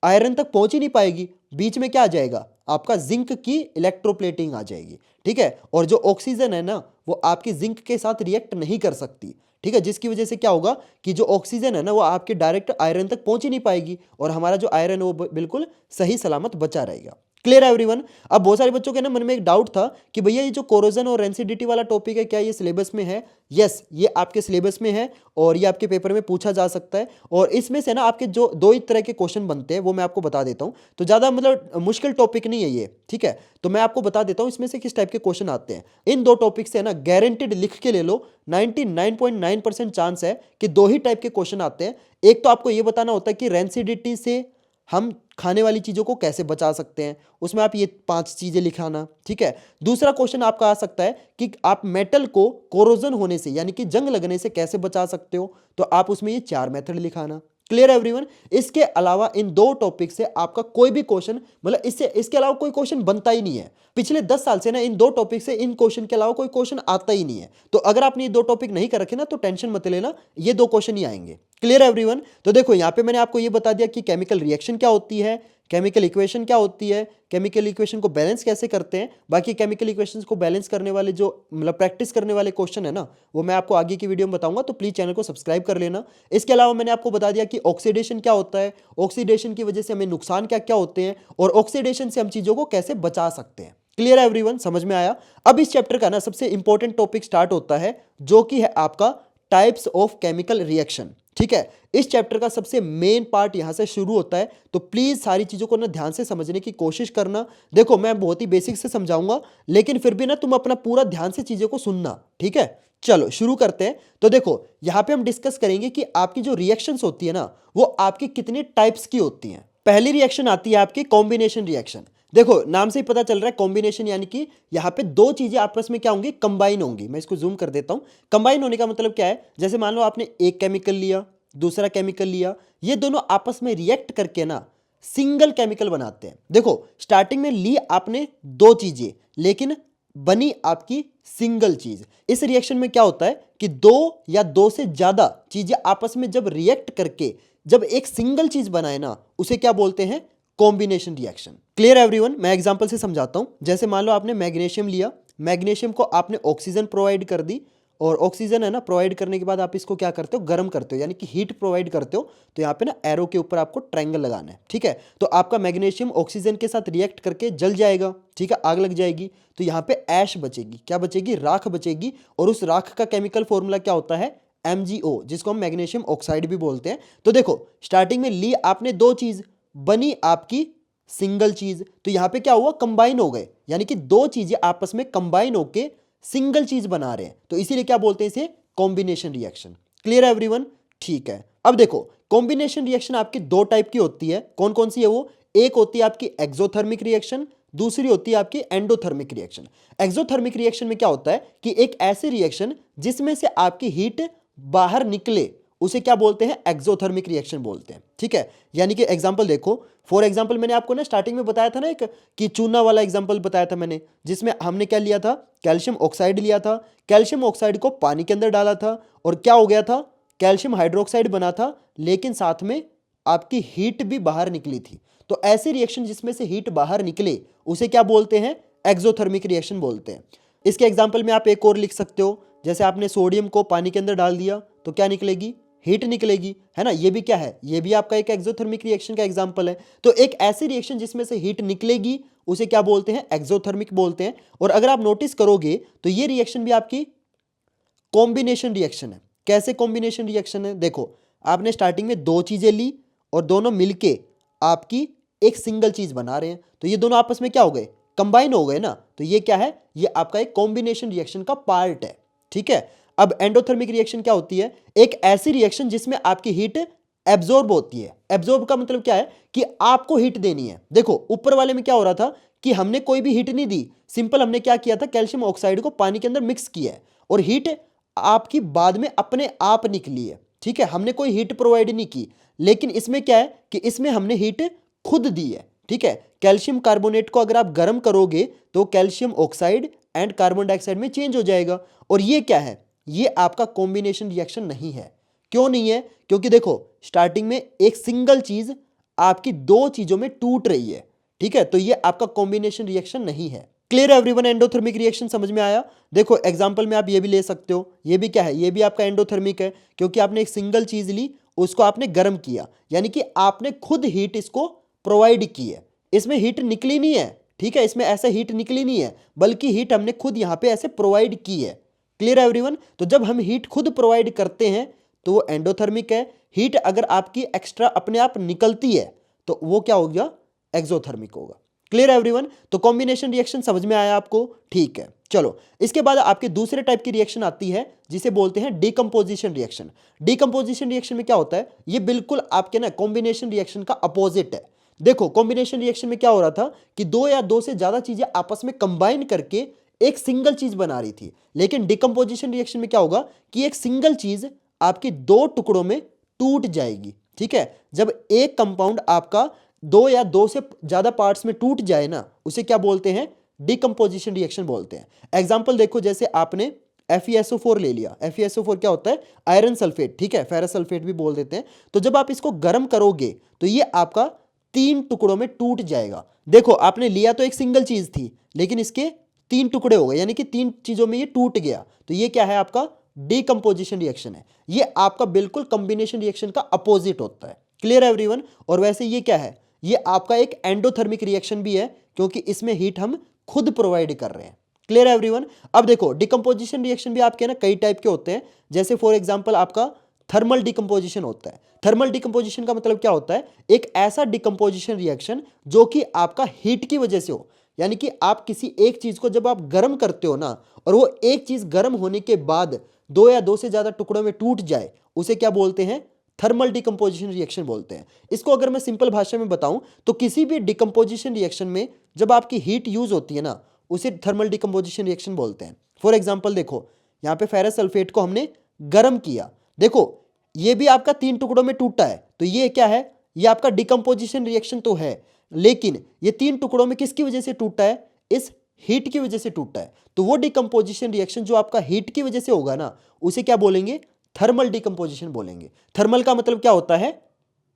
आयरन तक पहुंच ही नहीं पाएगी, बीच में क्या आ जाएगा, आपका जिंक की इलेक्ट्रोप्लेटिंग आ जाएगी, ठीक है। और जो ऑक्सीजन है ना वो आपकी जिंक के साथ रिएक्ट नहीं कर सकती, ठीक है, जिसकी वजह से क्या होगा कि जो ऑक्सीजन है ना वो आपके डायरेक्ट आयरन तक पहुंच ही नहीं पाएगी और हमारा जो आयरन है वो बिल्कुल सही सलामत बचा रहेगा। Clear everyone. अब बहुत सारे बच्चों के ना मन में एक डाउट था कि भैया ये जो कोरोजन और रेंसिडिटी वाला टॉपिक है क्या ये सिलेबस में है। यस, ये आपके सिलेबस में है और ये आपके पेपर में पूछा जा सकता है। और इसमें से ना आपके जो दो ही तरह के क्वेश्चन बनते हैं वो मैं आपको बता देता हूँ, तो ज़्यादा मतलब मुश्किल टॉपिक नहीं है ये, ठीक है। तो मैं आपको बता देता हूँ इसमें से किस टाइप के क्वेश्चन आते हैं। इन दो टॉपिक से ना गारंटेड लिख के ले लो, 99.9% चांस है कि दो ही टाइप के क्वेश्चन आते हैं। एक तो आपको ये बताना होता है कि रेंसिडिटी से हम खाने वाली चीज़ों को कैसे बचा सकते हैं, उसमें आप ये 5 चीज़ें लिखाना, ठीक है। दूसरा क्वेश्चन आपका आ सकता है कि आप मेटल को कोरोजन होने से यानी कि जंग लगने से कैसे बचा सकते हो, तो आप उसमें ये 4 मेथड लिखाना। Clear everyone. इसके अलावा इन दो टॉपिक से आपका कोई भी क्वेश्चन मतलब इसके अलावा कोई क्वेश्चन बनता ही नहीं है। पिछले 10 साल से ना इन दो टॉपिक से इन क्वेश्चन के अलावा कोई क्वेश्चन आता ही नहीं है। तो अगर आपने ये दो टॉपिक नहीं कर रखे ना तो टेंशन मत लेना, ये दो क्वेश्चन ही आएंगे। Clear everyone. तो देखो यहाँ पे मैंने आपको ये बता दिया कि केमिकल रिएक्शन क्या होती है, केमिकल इक्वेशन क्या होती है, केमिकल इक्वेशन को बैलेंस कैसे करते हैं। बाकी केमिकल इक्वेशंस को बैलेंस करने वाले जो मतलब प्रैक्टिस करने वाले क्वेश्चन है ना, वो मैं आपको आगे की वीडियो में बताऊंगा, तो प्लीज चैनल को सब्सक्राइब कर लेना। इसके अलावा मैंने आपको बता दिया कि ऑक्सीडेशन क्या होता है, ऑक्सीडेशन की वजह से हमें नुकसान क्या क्या होते हैं, और ऑक्सीडेशन से हम चीजों को कैसे बचा सकते हैं। क्लियर एवरीवन, समझ में आया। अब इस चैप्टर का ना सबसे इंपॉर्टेंट टॉपिक स्टार्ट होता है, जो कि है आपका टाइप्स ऑफ केमिकल रिएक्शन। ठीक है, इस चैप्टर का सबसे मेन पार्ट यहां से शुरू होता है, तो प्लीज सारी चीजों को ना ध्यान से समझने की कोशिश करना। देखो मैं बहुत ही बेसिक से समझाऊंगा, लेकिन फिर भी ना तुम अपना पूरा ध्यान से चीजों को सुनना। ठीक है, चलो शुरू करते हैं। तो देखो यहां पे हम डिस्कस करेंगे कि आपकी जो रिएक्शंस होती है ना, वो आपकी कितने टाइप्स की होती हैं। पहली रिएक्शन आती है आपकी कॉम्बिनेशन रिएक्शन। देखो नाम से ही पता चल रहा है कॉम्बिनेशन, यानी कि यहां पे दो चीजें आपस में क्या होंगी, कंबाइन होंगी। मैं इसको जूम कर देता हूं। कंबाइन होने का मतलब क्या है, जैसे मान लो आपने एक केमिकल लिया, दूसरा केमिकल लिया, ये दोनों आपस में रिएक्ट करके ना सिंगल केमिकल बनाते हैं। देखो स्टार्टिंग में ली आपने दो चीजें, लेकिन बनी आपकी सिंगल चीज। इस रिएक्शन में क्या होता है कि दो या दो से ज्यादा चीजें आपस में जब रिएक्ट करके जब एक सिंगल चीज बनाए ना, उसे क्या बोलते हैं, कॉम्बिनेशन रिएक्शन। क्लियर एवरीवन, मैं एग्जांपल से समझाता हूं। जैसे मान लो आपने मैग्नीशियम लिया, मैग्नीशियम को आपने ऑक्सीजन प्रोवाइड कर दी, और ऑक्सीजन है ना प्रोवाइड करने के बाद आप इसको क्या करते हो, गर्म करते हो, यानी कि हीट प्रोवाइड करते हो। तो यहाँ पे ना एरो के ऊपर आपको ट्रायंगल लगाना है। ठीक है, तो आपका मैग्नीशियम ऑक्सीजन के साथ रिएक्ट करके जल जाएगा। ठीक है, आग लग जाएगी, तो यहाँ पे ऐश बचेगी, क्या बचेगी, राख बचेगी। और उस राख का केमिकल फॉर्मूला क्या होता है, MgO, जिसको हम मैग्नीशियम ऑक्साइड भी बोलते हैं। तो देखो स्टार्टिंग में ली आपने दो चीज, बनी आपकी सिंगल चीज। तो यहां पे क्या हुआ, कंबाइन हो गए, यानी कि दो चीजें आपस में कंबाइन होके सिंगल चीज बना रहे हैं। तो इसीलिए क्या बोलते हैं इसे, कॉम्बिनेशन रिएक्शन। क्लियर है एवरीवन। ठीक है, अब देखो कॉम्बिनेशन रिएक्शन आपकी दो टाइप की होती है। कौन कौन सी है वो, एक होती है आपकी एक्सोथर्मिक रिएक्शन, दूसरी होती है आपकी एंडोथर्मिक रिएक्शन। एक्सोथर्मिक रिएक्शन में क्या होता है कि एक ऐसी रिएक्शन जिसमें से आपकी हीट बाहर निकले, उसे क्या बोलते हैं, एक्सोथर्मिक रिएक्शन बोलते हैं। ठीक है, यानी कि एग्जांपल देखो, फॉर एग्जांपल मैंने आपको ना स्टार्टिंग में बताया था ना एक, कि चूना वाला एग्जांपल बताया था मैंने, जिसमें हमने क्या लिया था, कैल्शियम ऑक्साइड लिया था। कैल्शियम ऑक्साइड को पानी के अंदर डाला था, और क्या हो गया था, कैल्शियम हाइड्रोक्साइड बना था, लेकिन साथ में आपकी हीट भी बाहर निकली थी। तो ऐसी रिएक्शन जिसमें से हीट बाहर निकले, उसे क्या बोलते हैं, एक्सोथर्मिक रिएक्शन बोलते हैं। इसके एग्जाम्पल में आप एक और लिख सकते हो, जैसे आपने सोडियम को पानी के अंदर डाल दिया, तो क्या निकलेगी, हीट निकलेगी, है ना। ये भी क्या है, ये भी आपका एक एक्सोथर्मिक रिएक्शन का एग्जांपल है। तो एक ऐसी रिएक्शन जिसमें से हीट निकलेगी, उसे क्या बोलते हैं, एक्सोथर्मिक बोलते हैं। और अगर आप नोटिस करोगे तो ये रिएक्शन भी आपकी कॉम्बिनेशन रिएक्शन है। कैसे कॉम्बिनेशन रिएक्शन है, देखो आपने स्टार्टिंग में दो चीजें ली और दोनों मिलके आपकी एक सिंगल चीज बना रहे हैं, तो ये दोनों आपस में क्या हो गए, कंबाइन हो गए ना। तो ये क्या है, ये आपका एक कॉम्बिनेशन रिएक्शन का पार्ट है। ठीक है, अब एंडोथर्मिक रिएक्शन क्या होती है, एक ऐसी रिएक्शन जिसमें आपकी हीट एब्जॉर्ब होती है। एब्जॉर्ब का मतलब क्या है कि आपको हीट देनी है। देखो ऊपर वाले में क्या हो रहा था कि हमने कोई भी हीट नहीं दी, सिंपल हमने क्या किया था, कैल्शियम ऑक्साइड को पानी के अंदर मिक्स किया है, और हीट आपकी बाद में अपने आप निकली है। ठीक है, हमने कोई हीट प्रोवाइड नहीं की। लेकिन इसमें क्या है कि इसमें हमने हीट खुद दी है। ठीक है, कैल्शियम कार्बोनेट को अगर आप गर्म करोगे तो calcium oxide and carbon dioxide में चेंज हो जाएगा। और ये क्या है, ये आपका कॉम्बिनेशन रिएक्शन नहीं है। क्यों नहीं है, क्योंकि देखो स्टार्टिंग में एक सिंगल चीज आपकी दो चीजों में टूट रही है। ठीक है, तो ये आपका कॉम्बिनेशन रिएक्शन नहीं है। क्लियर एवरीवन, एंडोथर्मिक रिएक्शन समझ में आया। देखो एग्जांपल में आप ये भी ले सकते हो, ये भी क्या है, ये भी आपका एंडोथर्मिक है, क्योंकि आपने एक सिंगल चीज ली, उसको आपने गर्म किया, यानी कि आपने खुद हीट इसको प्रोवाइड की है। इसमें हीट निकली नहीं है। ठीक है, इसमें ऐसे हीट निकली नहीं है, बल्कि हीट हमने खुद यहां पे ऐसे प्रोवाइड की है। क्लियर है एवरीवन। तो जब हम हीट खुद प्रोवाइड करते हैं तो वो एंडोथर्मिक है। हीट अगर आपकी एक्स्ट्रा अपने आप निकलती है तो वो क्या होगा, एक्सोथर्मिक होगा। क्लियर है एवरीवन। तो कॉम्बिनेशन रिएक्शन समझ में आया आपको, ठीक है। चलो इसके बाद आपके दूसरे टाइप की रिएक्शन आती है जिसे बोलते हैं डीकंपोजिशन रिएक्शन। डीकंपोजिशन रिएक्शन में क्या होता है, ये बिल्कुल आपके ना कॉम्बिनेशन रिएक्शन का अपोजिट है। देखो कॉम्बिनेशन रिएक्शन में क्या हो रहा था कि दो या दो से ज्यादा चीजें आपस में कंबाइन करके एक सिंगल चीज बना रही थी। लेकिन डिकम्पोजिशन रिएक्शन में क्या होगा कि एक सिंगल चीज आपकी दो टुकड़ों में टूट जाएगी। ठीक है, जब एक कंपाउंड आपका दो या दो से ज्यादा पार्ट्स में टूट जाए ना, उसे क्या बोलते हैं, डिकम्पोजिशन रिएक्शन बोलते हैं। एग्जाम्पल देखो, जैसे आपने FeSO4 ले लिया। FeSO4 क्या होता है? आयरन सल्फेट, ठीक है, फेरस सल्फेट भी बोल देते हैं। तो जब आप इसको गर्म करोगे तो ये आपका 3 टुकड़ों में टूट जाएगा। देखो आपने लिया तो एक सिंगल चीज थी, लेकिन इसके 3 टुकड़े हो गए, यानी कि 3 चीजों में ये टूट गया। तो ये क्या है? आपका डीकंपोजिशन रिएक्शन है। ये आपका बिल्कुल कॉम्बिनेशन रिएक्शन का अपोजिट होता है। Clear everyone? और वैसे ये क्या है? ये आपका एक एंडोथर्मिक रिएक्शन भी है, क्योंकि इसमें हीट हम खुद प्रोवाइड कर रहे हैं। Clear everyone? अब देखो डिकम्पोजिशन रिएक्शन भी आपके ना कई टाइप के होते हैं। जैसे फॉर एग्जांपल आपका थर्मल डिकम्पोजिशन होता है। थर्मल डिकम्पोजिशन का मतलब क्या होता है? एक ऐसा डिकम्पोजिशन रिएक्शन जो कि आपका हीट की वजह से हो, यानी कि आप किसी एक चीज को जब आप गर्म करते हो ना, और वो एक चीज गर्म होने के बाद 2 या 2 से ज्यादा टुकड़ों में टूट जाए, उसे क्या बोलते हैं? थर्मल डिकम्पोजिशन रिएक्शन बोलते हैं। इसको अगर मैं सिंपल भाषा में बताऊं तो किसी भी डिकम्पोजिशन रिएक्शन में जब आपकी हीट यूज होती है ना, उसे थर्मल डिकम्पोजिशन रिएक्शन बोलते हैं। फॉर एग्जांपल देखो, यहाँ पे फेरस सल्फेट को हमने गर्म किया, देखो ये भी आपका 3 टुकड़ों में टूटा है। तो ये क्या है? ये आपका डिकम्पोजिशन रिएक्शन तो है, लेकिन ये 3 टुकड़ों में किसकी वजह से टूटा है? इस हीट की वजह से टूटा है। तो वो डिकम्पोजिशन रिएक्शन जो आपका हीट की वजह से होगा ना, उसे क्या बोलेंगे? थर्मल डिकम्पोजिशन बोलेंगे। थर्मल का मतलब क्या होता है?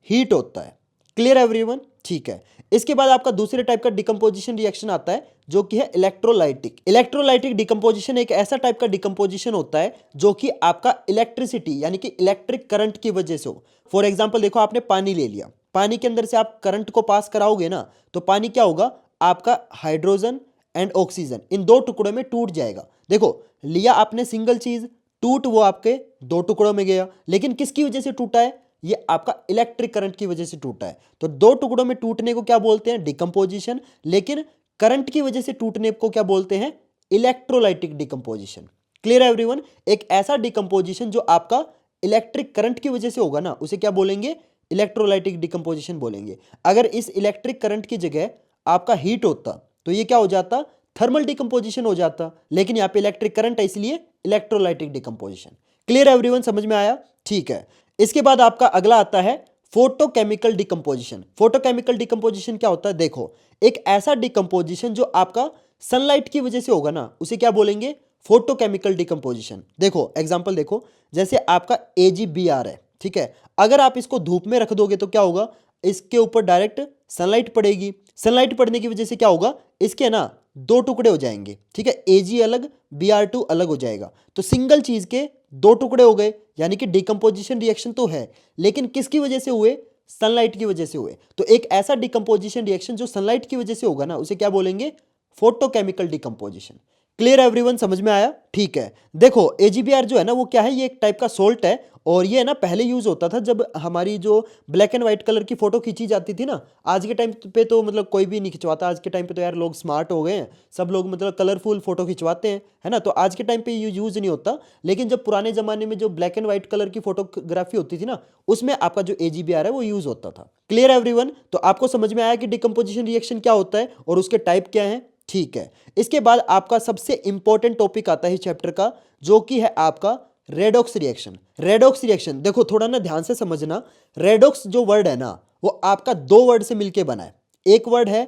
हीट होता है। Clear everyone? ठीक है। इसके बाद आपका दूसरे टाइप का डिकम्पोजिशन रिएक्शन आता है जो कि है इलेक्ट्रोलाइटिक। इलेक्ट्रोलाइटिक डिकम्पोजिशन एक ऐसा टाइप का डिकम्पोजिशन होता है जो कि आपका इलेक्ट्रिसिटी यानी कि इलेक्ट्रिक करंट की वजह से हो। फॉर एग्जांपल देखो, आपने पानी ले लिया, पानी के अंदर से आप करंट को पास कराओगे ना, तो पानी क्या होगा? आपका हाइड्रोजन एंड ऑक्सीजन इन 2 टुकड़ों में टूट जाएगा। देखो लिया आपने सिंगल चीज, टूट वो आपके 2 टुकड़ों में गया, लेकिन किसकी वजह से टूटा है? ये आपका इलेक्ट्रिक करंट की वजह से टूटा है। तो 2 टुकड़ों में टूटने को क्या बोलते हैं? डिकम्पोजिशन। लेकिन करंट की वजह से टूटने को क्या बोलते हैं? Electrolytic decomposition. Clear everyone? एक ऐसा डिकम्पोजिशन जो आपका इलेक्ट्रिक करंट की वजह से होगा ना, उसे क्या बोलेंगे? इलेक्ट्रोलाइटिक डिकम्पोजिशन बोलेंगे। अगर इस इलेक्ट्रिक करंट की जगह आपका हीट होता तो ये क्या हो जाता? थर्मल डिकम्पोजिशन हो जाता। लेकिन यहाँ पे इलेक्ट्रिक करंट है, इसलिए इलेक्ट्रोलाइटिक डिकम्पोजिशन। Clear everyone? समझ में आया? ठीक है। इसके बाद आपका अगला आता है फोटोकेमिकल डिकम्पोजिशन। फोटोकेमिकल डिकम्पोजिशन क्या होता है? देखो एक ऐसा डिकम्पोजिशन जो आपका सनलाइट की वजह से होगा ना, उसे क्या बोलेंगे? Photochemical decomposition. देखो एग्जांपल देखो, जैसे आपका AgBr है, ठीक है, अगर आप इसको धूप में रख दोगे तो क्या होगा? इसके ऊपर डायरेक्ट सनलाइट पड़ेगी। सनलाइट पड़ने की वजह से क्या होगा? इसके ना 2 टुकड़े हो जाएंगे, ठीक है, Ag अलग Br2 अलग हो जाएगा। तो सिंगल चीज के 2 टुकड़े हो गए, यानी कि डिकम्पोजिशन रिएक्शन तो है, लेकिन किसकी वजह से हुए? सनलाइट की वजह से हुए। तो एक ऐसा डिकम्पोजिशन रिएक्शन जो सनलाइट की वजह से होगा ना, उसे क्या बोलेंगे? Photochemical decomposition. Clear everyone? समझ में आया? ठीक है। देखो AgBr जो है ना, वो क्या है? ये एक टाइप का सोल्ट है, और ये ना पहले यूज होता था जब हमारी जो ब्लैक एंड व्हाइट कलर की फोटो खींची जाती थी ना। आज के टाइम पे तो मतलब कोई भी नहीं खिंचवाता। आज के टाइम पे तो यार लोग स्मार्ट हो गए हैं, सब लोग मतलब कलरफुल फोटो खिंचवाते हैं, है ना। तो आज के टाइम पे ये यूज नहीं होता, लेकिन जब पुराने जमाने में जो ब्लैक एंड व्हाइट कलर की फोटोग्राफी होती थी ना, उसमें आपका जो AgBr है वो यूज होता था। Clear everyone? तो आपको समझ में आया कि डिकम्पोजिशन रिएक्शन क्या होता है और उसके टाइप क्या है? ठीक है। इसके बाद आपका सबसे इंपॉर्टेंट टॉपिक आता है इस चैप्टर का, जो कि है आपका रेडॉक्स रिएक्शन। रेडॉक्स रिएक्शन देखो थोड़ा ना ध्यान से समझना। रेडॉक्स जो वर्ड है ना, वो आपका 2 वर्ड से मिलके बना है। एक वर्ड है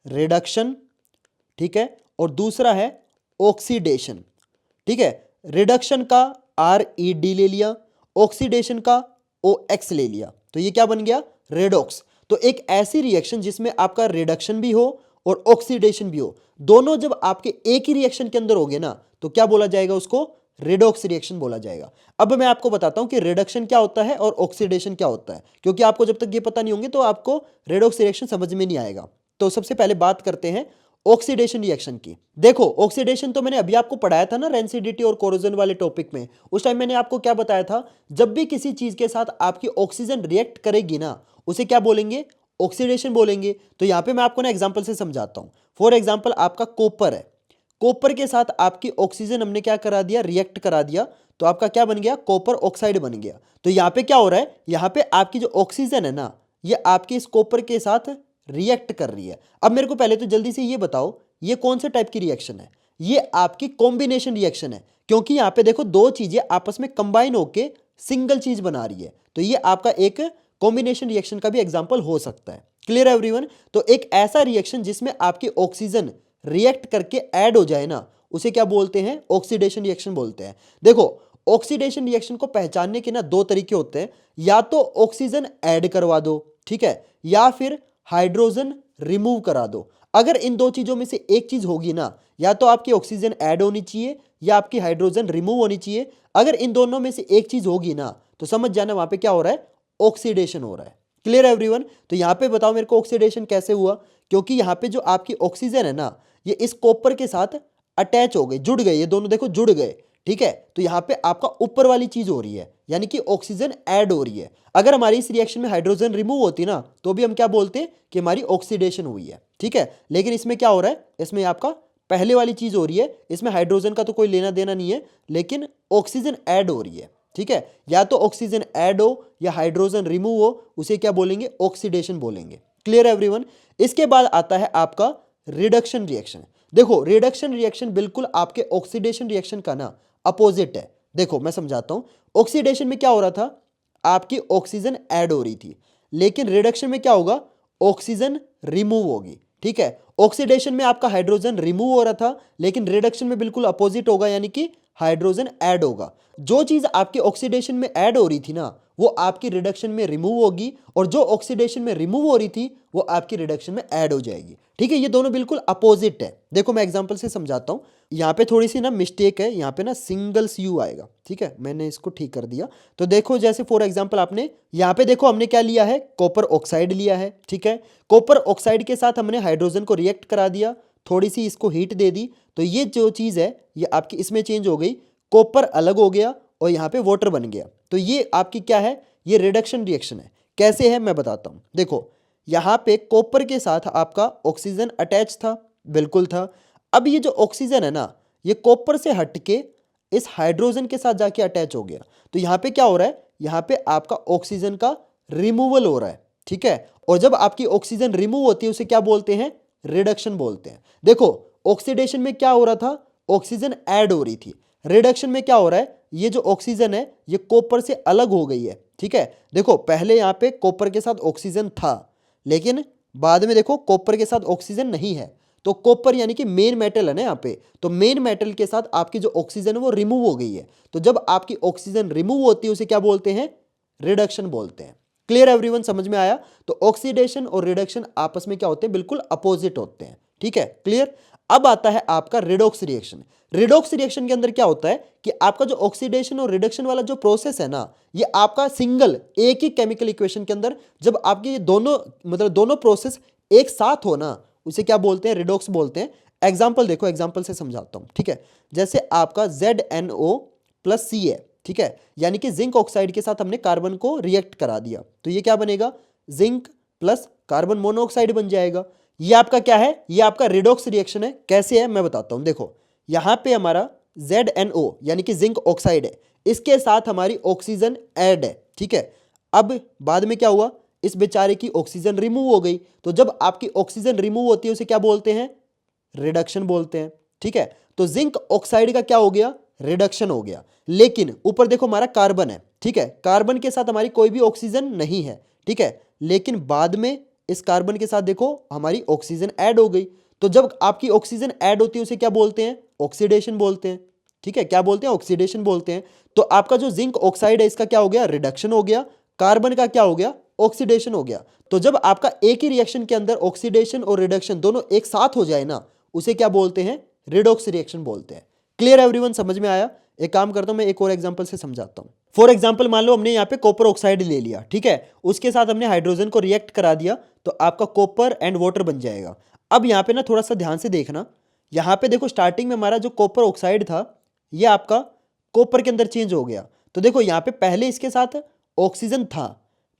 रिडक्शन, ठीक है, और दूसरा है ऑक्सीडेशन, ठीक है। रिडक्शन का RED ले लिया, ऑक्सीडेशन का OX ले लिया, तो ये क्या बन गया? रेडॉक्स। तो एक ऐसी रिएक्शन जिसमें आपका रिडक्शन भी हो और ऑक्सीडेशन भी हो, दोनों जब आपके एक ही रिएक्शन के अंदर होगे ना, तो क्या बोला जाएगा? उसको रेडॉक्स रिएक्शन बोला जाएगा। अब मैं आपको बताता हूं कि रिडक्शन क्या होता है और ऑक्सीडेशन क्या होता है, क्योंकि आपको जब तक ये पता नहीं होंगे तो आपको रेडॉक्स रिएक्शन समझ में नहीं आएगा। तो सबसे पहले बात करते हैं ऑक्सीडेशन रिएक्शन की। देखो ऑक्सीडेशन तो मैंने अभी आपको पढ़ाया था ना, रेंसिडिटी और कोरोजन वाले टॉपिक में। उस टाइम मैंने आपको क्या बताया था? जब भी किसी चीज के साथ आपकी ऑक्सीजन रिएक्ट करेगी ना, उसे क्या बोलेंगे? ऑक्सीडेशन बोलेंगे। तो यहां पे मैं आपको ना एग्जांपल से समझाता हूं। फॉर एग्जांपल आपका कॉपर है, कॉपर के साथ आपकी ऑक्सीजन हमने क्या करा दिया? रिएक्ट करा दिया, तो आपका क्या बन गया? कॉपर ऑक्साइड बन गया। तो यहां पे क्या हो रहा है? यहां पे आपकी जो ऑक्सीजन है ना, ये आपके इस कॉपर के साथ रिएक्ट कर रही है। अब मेरे को पहले तो जल्दी से ये बताओ, ये कौन से टाइप की रिएक्शन है? ये आपकी कॉम्बिनेशन रिएक्शन है, क्योंकि यहां पे देखो 2 चीजें आपस में कंबाइन होके सिंगल चीज बना रही है। तो ये आपका एक कॉम्बिनेशन रिएक्शन का भी एग्जाम्पल हो सकता है। Clear everyone? तो एक ऐसा रिएक्शन जिसमें आपकी ऑक्सीजन रिएक्ट करके ऐड हो जाए ना, उसे क्या बोलते हैं, ऑक्सीडेशन रिएक्शन बोलते हैं। देखो ऑक्सीडेशन रिएक्शन को पहचानने के ना दो तरीके होते हैं, या तो ऑक्सीजन ऐड करवा दो, ठीक है, या फिर हाइड्रोजन रिमूव करा दो। अगर इन दो चीजों में से एक चीज होगी ना, या तो आपकी ऑक्सीजन ऐड होनी चाहिए या आपकी हाइड्रोजन रिमूव होनी चाहिए। अगर इन दोनों में से एक चीज होगी ना तो समझ जाना वहां पे क्या हो रहा है, ऑक्सीडेशन हो रहा है। Clear everyone. तो यहां पे बताओ मेरे को ऑक्सीडेशन कैसे हुआ, क्योंकि यहां पे जो आपकी ऑक्सीजन है ना ये इस कॉपर के साथ अटैच हो गई, जुड़ गए, ये दोनों देखो जुड़ गए, ठीक है। तो यहां पे आपका ऊपर वाली चीज हो रही है, यानी कि ऑक्सीजन ऐड हो रही है। अगर हमारी इस रिएक्शन में हाइड्रोजन रिमूव होती ना तो भी हम क्या बोलते हैं कि हमारी ऑक्सीडेशन हुई है, ठीक है। लेकिन इसमें क्या हो रहा है, इसमें आपका पहले वाली चीज हो रही है, इसमें हाइड्रोजन का तो कोई लेना देना नहीं है, लेकिन ऑक्सीजन ऐड हो रही है, ठीक है। या तो ऑक्सीजन ऐड हो या हाइड्रोजन रिमूव हो, उसे क्या बोलेंगे, ऑक्सीडेशन बोलेंगे। Clear everyone. इसके बाद आता है आपका रिडक्शन रिएक्शन। देखो रिडक्शन रिएक्शन बिल्कुल आपके ऑक्सीडेशन रिएक्शन का ना अपोजिट है। देखो मैं समझाता हूं, ऑक्सीडेशन में क्या हो रहा था, आपकी ऑक्सीजन ऐड हो रही थी, लेकिन रिडक्शन में क्या होगा, ऑक्सीजन रिमूव होगी, ठीक है। ऑक्सीडेशन में आपका हाइड्रोजन रिमूव हो रहा था, लेकिन रिडक्शन में बिल्कुल अपोजिट होगा, यानी कि हाइड्रोजन ऐड होगा। जो चीज आपके ऑक्सीडेशन में ऐड हो रही थी ना वो आपकी रिडक्शन में रिमूव होगी, और जो ऑक्सीडेशन में रिमूव हो रही थी वो आपकी रिडक्शन में ऐड हो जाएगी, ठीक है। ये दोनों बिल्कुल अपोजिट है। देखो मैं एग्जांपल से समझाता हूं, यहाँ पे थोड़ी सी ना मिस्टेक है, यहाँ पे ना सिंगल यू आएगा, ठीक है, मैंने इसको ठीक कर दिया। तो देखो जैसे फॉर एग्जांपल आपने यहाँ पे देखो हमने क्या लिया है, कॉपर ऑक्साइड लिया है, ठीक है। कॉपर ऑक्साइड के साथ हमने हाइड्रोजन को रिएक्ट करा दिया, थोड़ी सी इसको हीट दे दी, तो ये जो चीज़ है ये आपकी इसमें चेंज हो गई, कॉपर अलग हो गया और यहाँ पे वाटर बन गया। तो ये आपकी क्या है, ये रिडक्शन रिएक्शन है। कैसे है मैं बताता हूँ। देखो यहाँ पे कॉपर के साथ आपका ऑक्सीजन अटैच था, बिल्कुल था। अब ये जो ऑक्सीजन है ना ये कॉपर से हटके इस हाइड्रोजन के साथ जाके अटैच हो गया। तो यहाँ पे क्या हो रहा है, यहाँ पे आपका ऑक्सीजन का रिमूवल हो रहा है, ठीक है। और जब आपकी ऑक्सीजन रिमूव होती है उसे क्या बोलते हैं, रिडक्शन बोलते हैं। देखो ऑक्सीडेशन में क्या हो रहा था, ऑक्सीजन ऐड हो रही थी। रिडक्शन में क्या हो रहा है, ये जो ऑक्सीजन है ये कॉपर से अलग हो गई है, ठीक है। देखो पहले यहाँ पे कॉपर के साथ ऑक्सीजन था, लेकिन बाद में देखो कॉपर के साथ ऑक्सीजन नहीं है। तो कॉपर यानी कि मेन मेटल है ना यहाँ पे, तो मेन मेटल के साथ आपकी जो ऑक्सीजन है वो रिमूव हो गई है। तो जब आपकी ऑक्सीजन रिमूव होती है उसे क्या बोलते हैं, रिडक्शन बोलते हैं। क्लियर एवरीवन, समझ में आया। तो ऑक्सीडेशन और रिडक्शन आपस में क्या होते हैं, बिल्कुल अपोजिट होते हैं, ठीक है, क्लियर। अब आता है आपका रिडॉक्स रिएक्शन। रिडॉक्स रिएक्शन के अंदर क्या होता है कि आपका जो ऑक्सीडेशन और रिडक्शन वाला जो प्रोसेस है ना ये आपका सिंगल एक ही केमिकल इक्वेशन के अंदर जब आपके ये दोनों मतलब दोनों प्रोसेस एक साथ हो ना उसे क्या बोलते हैं, रिडॉक्स बोलते हैं। एग्जाम्पल देखो, एग्जाम्पल से समझाता हूं, ठीक है। जैसे आपका ZnO+C है, ठीक है, यानी कि जिंक ऑक्साइड के साथ हमने कार्बन को रिएक्ट करा दिया, तो ये क्या बनेगा, जिंक प्लस कार्बन मोनोऑक्साइड बन जाएगा। ये आपका क्या है, ये आपका रिडॉक्स रिएक्शन है। कैसे है मैं बताता हूं। देखो यहां पे हमारा ZnO यानी कि जिंक ऑक्साइड है, इसके साथ हमारी ऑक्सीजन ऐड है, ठीक है। अब बाद में क्या हुआ, इस बेचारे की ऑक्सीजन रिमूव हो गई। तो जब आपकी ऑक्सीजन रिमूव होती है उसे क्या बोलते हैं, रिडक्शन बोलते हैं, ठीक है। तो जिंक ऑक्साइड का क्या हो गया, रिडक्शन हो गया। लेकिन ऊपर देखो हमारा कार्बन है, ठीक है, कार्बन के साथ हमारी कोई भी ऑक्सीजन नहीं है, ठीक है। लेकिन बाद में इस कार्बन के साथ देखो हमारी ऑक्सीजन ऐड हो गई। तो जब आपकी ऑक्सीजन ऐड होती है उसे क्या बोलते हैं, ऑक्सीडेशन बोलते हैं, ठीक है। क्या बोलते हैं, ऑक्सीडेशन बोलते हैं। तो आपका जो जिंक ऑक्साइड है इसका क्या हो गया, रिडक्शन हो गया। कार्बन का क्या हो गया, ऑक्सीडेशन हो गया। तो जब आपका एक ही रिएक्शन के अंदर ऑक्सीडेशन और रिडक्शन दोनों एक साथ हो जाए ना उसे क्या बोलते हैं, रिडॉक्स रिएक्शन बोलते हैं। क्लियर एवरीवन, समझ में आया। एक काम करता हूं मैं एक और एग्जांपल से समझाता हूं। फॉर एग्जांपल मान लो हमने यहाँ पे कॉपर ऑक्साइड ले लिया, ठीक है, उसके साथ हमने हाइड्रोजन को रिएक्ट करा दिया, तो आपका कॉपर एंड वाटर बन जाएगा। अब यहाँ पे ना थोड़ा सा ध्यान से देखना, यहाँ पे देखो स्टार्टिंग में हमारा जो कॉपर ऑक्साइड था ये आपका कॉपर के अंदर चेंज हो गया। तो देखो यहाँ पे पहले इसके साथ ऑक्सीजन था,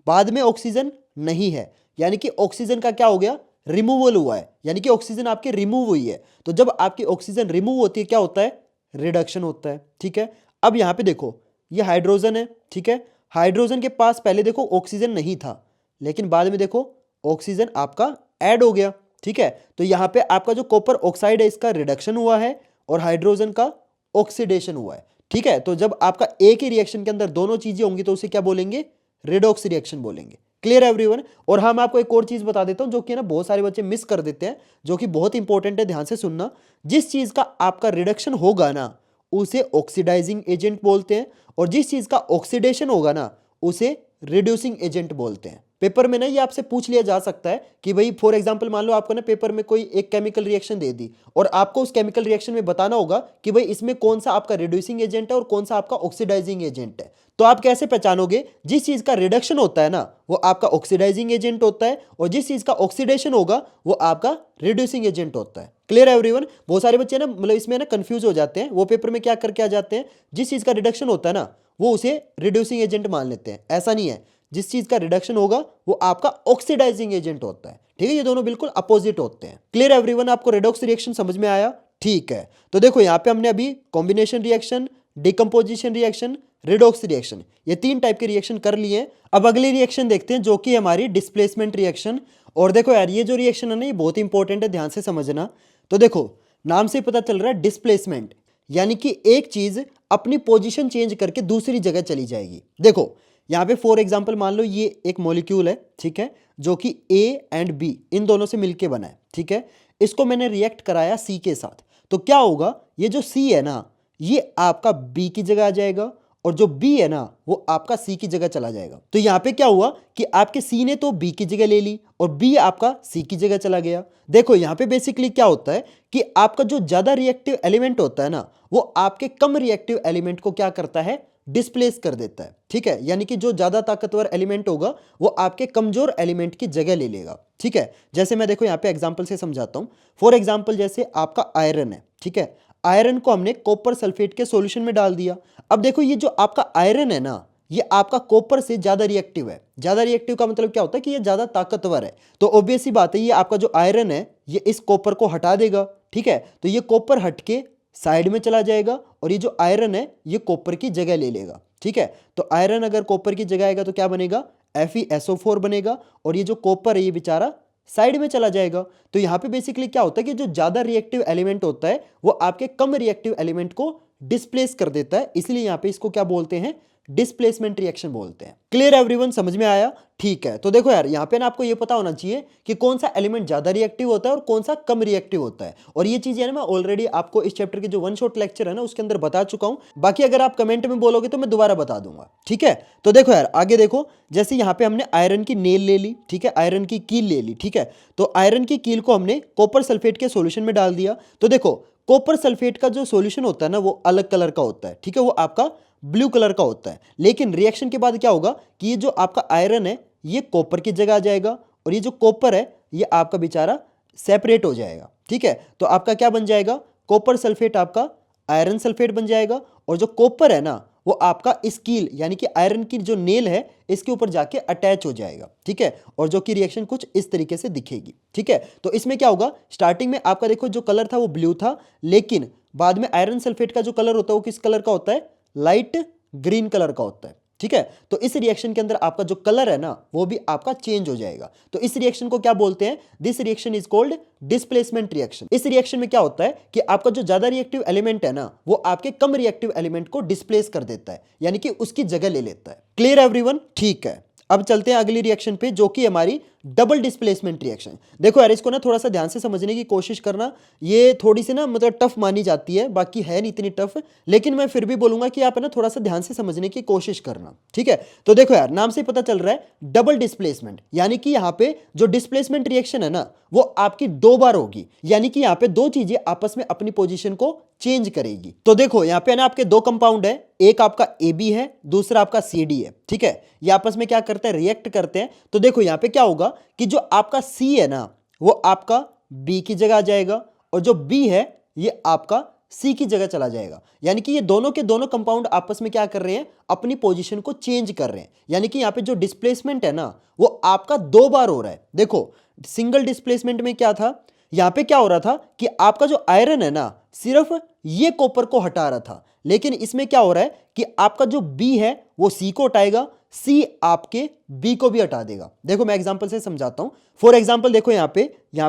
बाद में ऑक्सीजन नहीं है, यानी कि ऑक्सीजन का क्या हो गया, रिमूवल हुआ है, यानी कि ऑक्सीजन आपके रिमूव हुई है। तो जब आपकी ऑक्सीजन रिमूव होती है क्या होता है, रिडक्शन होता है, ठीक है। अब यहाँ पे देखो ये हाइड्रोजन है, ठीक है, हाइड्रोजन के पास पहले देखो ऑक्सीजन नहीं था, लेकिन बाद में देखो ऑक्सीजन आपका ऐड हो गया, ठीक है। तो यहाँ पे आपका जो कॉपर ऑक्साइड है इसका रिडक्शन हुआ है और हाइड्रोजन का ऑक्सीडेशन हुआ है, ठीक है। तो जब आपका एक ही रिएक्शन के अंदर दोनों चीजें होंगी तो उसे क्या बोलेंगे, रिडॉक्स रिएक्शन बोलेंगे। Clear everyone. और हाँ, मैं आपको एक और चीज बता देता हूं जो कि ना बहुत सारे बच्चे मिस कर देते हैं, जो कि बहुत इंपॉर्टेंट है, ध्यान से सुनना। जिस चीज का आपका रिडक्शन होगा ना उसे ऑक्सीडाइजिंग एजेंट बोलते हैं, और जिस चीज का ऑक्सीडेशन होगा ना उसे रिड्यूसिंग एजेंट बोलते हैं। पेपर में ना ये आपसे पूछ लिया जा सकता है कि भाई फॉर एग्जांपल मान लो आपको ना पेपर में कोई एक केमिकल रिएक्शन दे दी और आपको उस केमिकल रिएक्शन में बताना होगा कि भाई इसमें कौन सा आपका रिड्यूसिंग एजेंट है और कौन सा आपका ऑक्सीडाइजिंग एजेंट है। तो आप कैसे पहचानोगे? जिस चीज का रिडक्शन होता है ना वो आपका ऑक्सीडाइजिंग एजेंट होता है, और जिस चीज का ऑक्सीडेशन होगा वो आपका रिड्यूसिंग एजेंट होता है। क्लियर है एवरीवन। बहुत सारे बच्चे ना मतलब इसमें ना कंफ्यूज हो जाते हैं, वो पेपर में क्या करके आ जाते हैं, जिस चीज का रिडक्शन होता है ना वो उसे रिड्यूसिंग एजेंट मान लेते हैं। ऐसा नहीं है, जिस चीज का रिडक्शन होगा वो आपका ऑक्सीडाइजिंग एजेंट होता है। ठीक है, ये दोनों बिल्कुल अपोजिट होते हैं। क्लियर एवरीवन, आपको रेडॉक्स रिएक्शन समझ में आया? ठीक है, तो देखो यहाँ पे हमने अभी combination reaction, decomposition reaction, redox reaction, ये 3 टाइप के रिएक्शन कर लिए हैं। अब अगली रिएक्शन देखते हैं जो कि हमारी डिस्प्लेसमेंट रिएक्शन। और देखो यार, ये जो रिएक्शन है ना ये बहुत इंपॉर्टेंट है, ध्यान से समझना। तो देखो नाम से पता चल रहा है डिस्प्लेसमेंट, यानी कि एक चीज अपनी पोजीशन चेंज करके दूसरी जगह चली जाएगी। देखो यहाँ पे फॉर एग्जांपल मान लो ये एक मॉलिक्यूल है, ठीक है, जो कि ए एंड बी इन दोनों से मिलके बना है। ठीक है, इसको मैंने रिएक्ट कराया सी के साथ, तो क्या होगा, ये जो सी है ना ये आपका बी की जगह आ जाएगा, और जो बी है ना वो आपका सी की जगह चला जाएगा। तो यहाँ पे क्या हुआ कि आपके सी ने तो बी की जगह ले ली और बी आपका सी की जगह चला गया। देखो यहाँ पे बेसिकली क्या होता है कि आपका जो ज्यादा रिएक्टिव एलिमेंट होता है ना वो आपके कम रिएक्टिव एलिमेंट को क्या करता है, डिस्प्लेस कर देता है। ठीक है, यानी कि जो ज्यादा ताकतवर एलिमेंट होगा वो आपके कमजोर एलिमेंट की जगह ले लेगा। ठीक है, जैसे मैं देखो यहाँ पे एग्जांपल से समझाता हूं। फॉर एग्जांपल जैसे आपका आयरन है, ठीक है, आयरन को हमने कॉपर सल्फेट के सॉल्यूशन में डाल दिया। अब देखो ये जो आपका आयरन है ना ये आपका कॉपर से ज्यादा रिएक्टिव है। ज्यादा रिएक्टिव का मतलब क्या होता है कि ये ज्यादा ताकतवर है। तो ऑब्वियस सी बात है ये आपका जो आयरन है ये इस कॉपर को हटा देगा। ठीक है, तो ये कॉपर हट के साइड में चला जाएगा और ये जो आयरन है ये कॉपर की जगह ले लेगा। ठीक है, तो आयरन अगर कॉपर की जगह आएगा तो क्या बनेगा, FeSO4 बनेगा, और ये जो कॉपर है ये बेचारा साइड में चला जाएगा। तो यहाँ पे बेसिकली क्या होता है कि जो ज्यादा रिएक्टिव एलिमेंट होता है वो आपके कम रिएक्टिव एलिमेंट को डिस्प्लेस कर देता है, इसलिए यहाँ पे इसको क्या बोलते हैं, डिस्प्लेसमेंट रिएक्शन बोलते हैं। क्लियर एवरीवन, समझ में आया? ठीक है, तो देखो यार यहाँ पे ना आपको ये पता होना चाहिए कि कौन सा एलिमेंट ज्यादा रिएक्टिव होता है और कौन सा कम रिएक्टिव होता है। और ये चीज है ना मैं ऑलरेडी आपको इस चैप्टर के जो वन शॉट लेक्चर है ना उसके अंदर बता चुका हूं। बाकी अगर आप कमेंट में बोलोगे तो मैं दोबारा बता दूंगा। ठीक है, तो देखो यार आगे देखो, जैसे यहाँ पे हमने आयरन की नेल ले ली, ठीक है, आयरन की कील ले ली। ठीक है, तो आयरन की कील को हमने कॉपर सल्फेट के सोल्यूशन में डाल दिया। तो देखो कॉपर सल्फेट का जो सोल्यूशन होता है ना वो अलग कलर का होता है। ठीक है, वो आपका ब्लू कलर का होता है, लेकिन रिएक्शन के बाद क्या होगा कि ये जो आपका आयरन है ये कॉपर की जगह आ जाएगा, और ये जो कॉपर है ये आपका बेचारा सेपरेट हो जाएगा। ठीक है, तो आपका क्या बन जाएगा, कॉपर सल्फेट आपका आयरन सल्फेट बन जाएगा, और जो कॉपर है ना वो आपका स्कील यानी कि आयरन की जो नेल है इसके ऊपर जाके अटैच हो जाएगा। ठीक है, और जो कि रिएक्शन कुछ इस तरीके से दिखेगी। ठीक है, तो इसमें क्या होगा, स्टार्टिंग में आपका देखो जो कलर था वो ब्लू था, लेकिन बाद में आयरन सल्फेट का जो कलर होता है वो किस कलर का होता है, लाइट ग्रीन कलर का होता है। ठीक है, तो इस रिएक्शन के अंदर आपका जो कलर है ना वो भी आपका चेंज हो जाएगा। तो इस रिएक्शन को क्या बोलते हैं, this reaction is called displacement reaction. इस रिएक्शन में क्या होता है कि आपका जो ज्यादा रिएक्टिव एलिमेंट है ना वो आपके कम रिएक्टिव एलिमेंट को डिस्प्लेस कर देता है, यानी कि उसकी जगह ले लेता है। Clear everyone? ठीक है, अब चलते हैं अगली रिएक्शन पे जो कि हमारी डबल डिस्प्लेसमेंट रिएक्शन। देखो यार इसको ना थोड़ा सा ध्यान से समझने की कोशिश करना, ये थोड़ी सी ना मतलब टफ मानी जाती है, बाकी है नहीं इतनी टफ, लेकिन मैं फिर भी बोलूंगा कि आप ना थोड़ा सा ध्यान से समझने की कोशिश करना। ठीक है, तो देखो यार नाम से पता चल रहा है डबल डिस्प्लेसमेंट, यानी कि यहाँ पे जो डिस्प्लेसमेंट रिएक्शन है ना वो आपकी 2 बार होगी, यानी कि यहाँ पे 2 चीजें आपस में अपनी पोजीशन को चेंज करेगी। तो देखो यहाँ पे ना आपके 2 कंपाउंड है, एक आपका AB है, दूसरा आपका CD है। ठीक है, ये आपस में क्या करते हैं, रिएक्ट करते हैं। तो देखो यहाँ पे क्या होगा कि जो आपका C है ना वो आपका B की जगह आ जाएगा, और जो B है ये आपका C की जगह चला जाएगा, यानी कि ये दोनों के दोनों कंपाउंड आपस में क्या कर रहे हैं, अपनी पोजीशन को चेंज कर रहे हैं। यानी कि यहाँ पे जो डिस्प्लेसमेंट है ना वो आपका 2 बार हो रहा है। देखो सिंगल डिस्प्लेसमेंट में क्या था, यहाँ पे क्या हो रहा था कि आपका जो आयरन है ना सिर्फ ये कॉपर को हटा रहा था, लेकिन इसमें क्या हो रहा है कि आपका जो B है वो C को हटाएगा, C आपके B को भी हटा देगा। देखो मैं एग्जांपल से समझाता हूं। फॉर एग्जांपल देखो यहाँ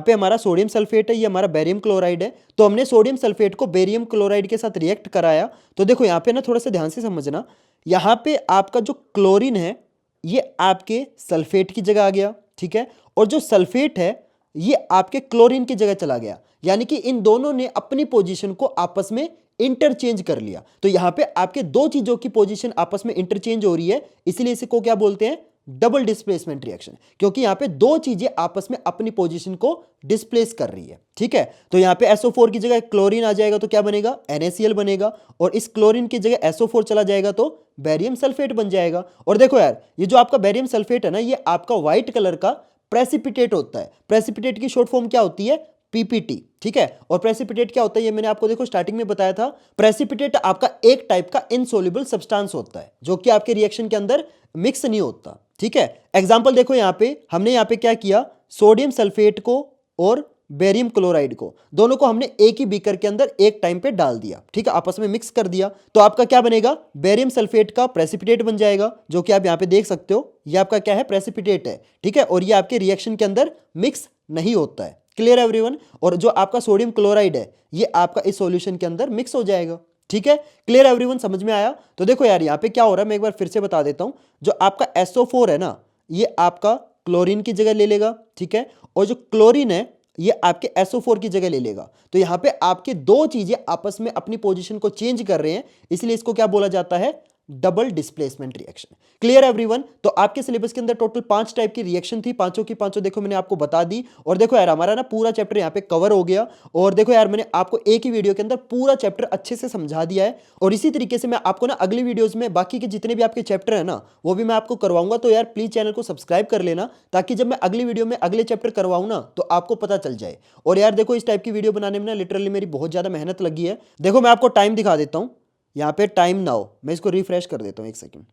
पे हमारा सोडियम सल्फेट है, ये हमारा बेरियम क्लोराइड है। तो हमने सोडियम सल्फेट को बेरियम क्लोराइड के साथ रिएक्ट कराया। तो देखो यहाँ पे ना थोड़ा सा ध्यान से समझना, यहाँ पे आपका जो क्लोरीन है ये आपके सल्फेट की जगह आ गया, ठीक है। और जो सल्फेट है ये आपके क्लोरीन की जगह चला गया, यानी कि इन दोनों ने अपनी पोजीशन को आपस में इंटरचेंज कर लिया। तो यहां पे आपके दो चीजों की पोजीशन आपस में इंटरचेंज हो रही है, इसलिए इसको क्या बोलते हैं, डबल डिस्प्लेसमेंट रिएक्शन, क्योंकि यहां पे दो चीजें आपस में अपनी पोजीशन को डिस्प्लेस कर रही है, ठीक है। तो यहां पे SO4 की जगह क्लोरीन आ जाएगा तो क्या बनेगा, NaCl बनेगा, और इस क्लोरीन की जगह SO4 चला जाएगा तो बेरियम सल्फेट बन जाएगा। और देखो यार, ये जो आपका बेरियम सल्फेट है ना, ये आपका व्हाइट कलर का प्रेसिपिटेट होता है। प्रेसिपिटेट की शॉर्ट फॉर्म क्या होती है, PPT, ठीक है। और प्रेसिपिटेट क्या होता है, ये मैंने आपको देखो स्टार्टिंग में बताया था। प्रेसिपिटेट आपका एक टाइप का इनसोल्युबल सब्सटेंस होता है जो कि आपके रिएक्शन के अंदर मिक्स नहीं होता, ठीक है। एग्जांपल देखो, यहां पे हमने यहां पे क्या किया, सोडियम सल्फेट को और बेरियम क्लोराइड को दोनों को हमने एक ही बीकर के अंदर एक टाइम पे डाल दिया, ठीक है, आपस में मिक्स कर दिया। तो आपका क्या बनेगा, बेरियम सल्फेट का प्रेसिपिटेट बन जाएगा, जो कि आप यहां पे देख सकते हो, ये आपका क्या है, प्रेसिपिटेट है, ठीक है। और ये आपके रिएक्शन के अंदर मिक्स नहीं होता है। Clear everyone. और जो आपका सोडियम क्लोराइड है ये आपका इस सॉल्यूशन के अंदर मिक्स हो जाएगा, ठीक है। क्लियर एवरीवन, समझ में आया। तो देखो यार, यहां पे क्या हो रहा है, मैं एक बार फिर से बता देता हूं। जो आपका SO4 है ना, ये आपका क्लोरीन की जगह ले लेगा, ठीक है। और जो क्लोरीन है ये आपके SO4 की जगह ले लेगा। तो यहां पे आपके दो चीजें आपस में अपनी पोजीशन को चेंज कर रहे हैं, इसलिए इसको क्या बोला जाता है, double displacement reaction. Clear everyone. तो आपके सिलेबस के अंदर टोटल 5 टाइप की रिएक्शन थी, पांचों की पांचों देखो मैंने आपको बता दी। और देखो यार, हमारा ना पूरा चैप्टर यहाँ पे कवर हो गया। और देखो यार, मैंने आपको एक ही वीडियो के अंदर पूरा चैप्टर अच्छे से समझा दिया है। और इसी तरीके से मैं आपको ना अगली वीडियोज में बाकी के जितने भी आपके चैप्टर है ना, वो भी मैं आपको करवाऊंगा। तो यार प्लीज चैनल को सब्सक्राइब कर लेना, ताकि जब मैं अगली वीडियो में अगले चैप्टर करवाऊं ना, तो आपको पता चल जाए। और यार देखो, इस टाइप की वीडियो बनाने में ना लिटरली मेरी बहुत ज्यादा मेहनत लगी है। देखो मैं आपको टाइम दिखा देता हूं, यहाँ पे टाइम नाउ, मैं इसको रिफ्रेश कर देता हूँ, एक सेकंड।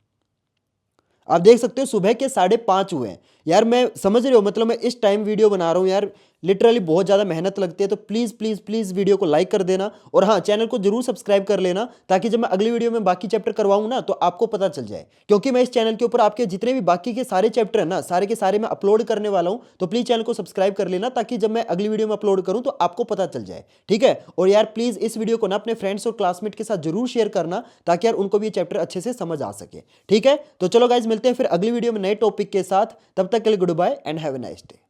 आप देख सकते हो सुबह के 5:30 हुए हैं। यार मैं समझ रहे हो, मतलब मैं इस टाइम वीडियो बना रहा हूँ यार, लिटरली बहुत ज़्यादा मेहनत लगती है। तो प्लीज़ प्लीज़ प्लीज़ वीडियो को लाइक कर देना, और हाँ, चैनल को जरूर सब्सक्राइब कर लेना, ताकि जब मैं अगली वीडियो में बाकी चैप्टर करवाऊँ ना, तो आपको पता चल जाए। क्योंकि मैं इस चैनल के ऊपर आपके जितने भी बाकी के सारे चैप्टर है ना, सारे के सारे मैं अपलोड करने वाला हूँ। तो प्लीज़ चैनल को सब्सक्राइब कर लेना, ताकि जब मैं अगली वीडियो में अपलोड करूँ तो आपको पता चल जाए, ठीक है। और यार प्लीज़ इस वीडियो को ना अपने फ्रेंड्स और क्लासमेट के साथ जरूर शेयर करना, ताकि यार उनको भी ये चैप्टर अच्छे से समझ आ सके, ठीक है। तो चलो गाइज, मिलते हैं फिर अगली वीडियो में नए टॉपिक के साथ। तब तक के लिए good bye and have a nice day.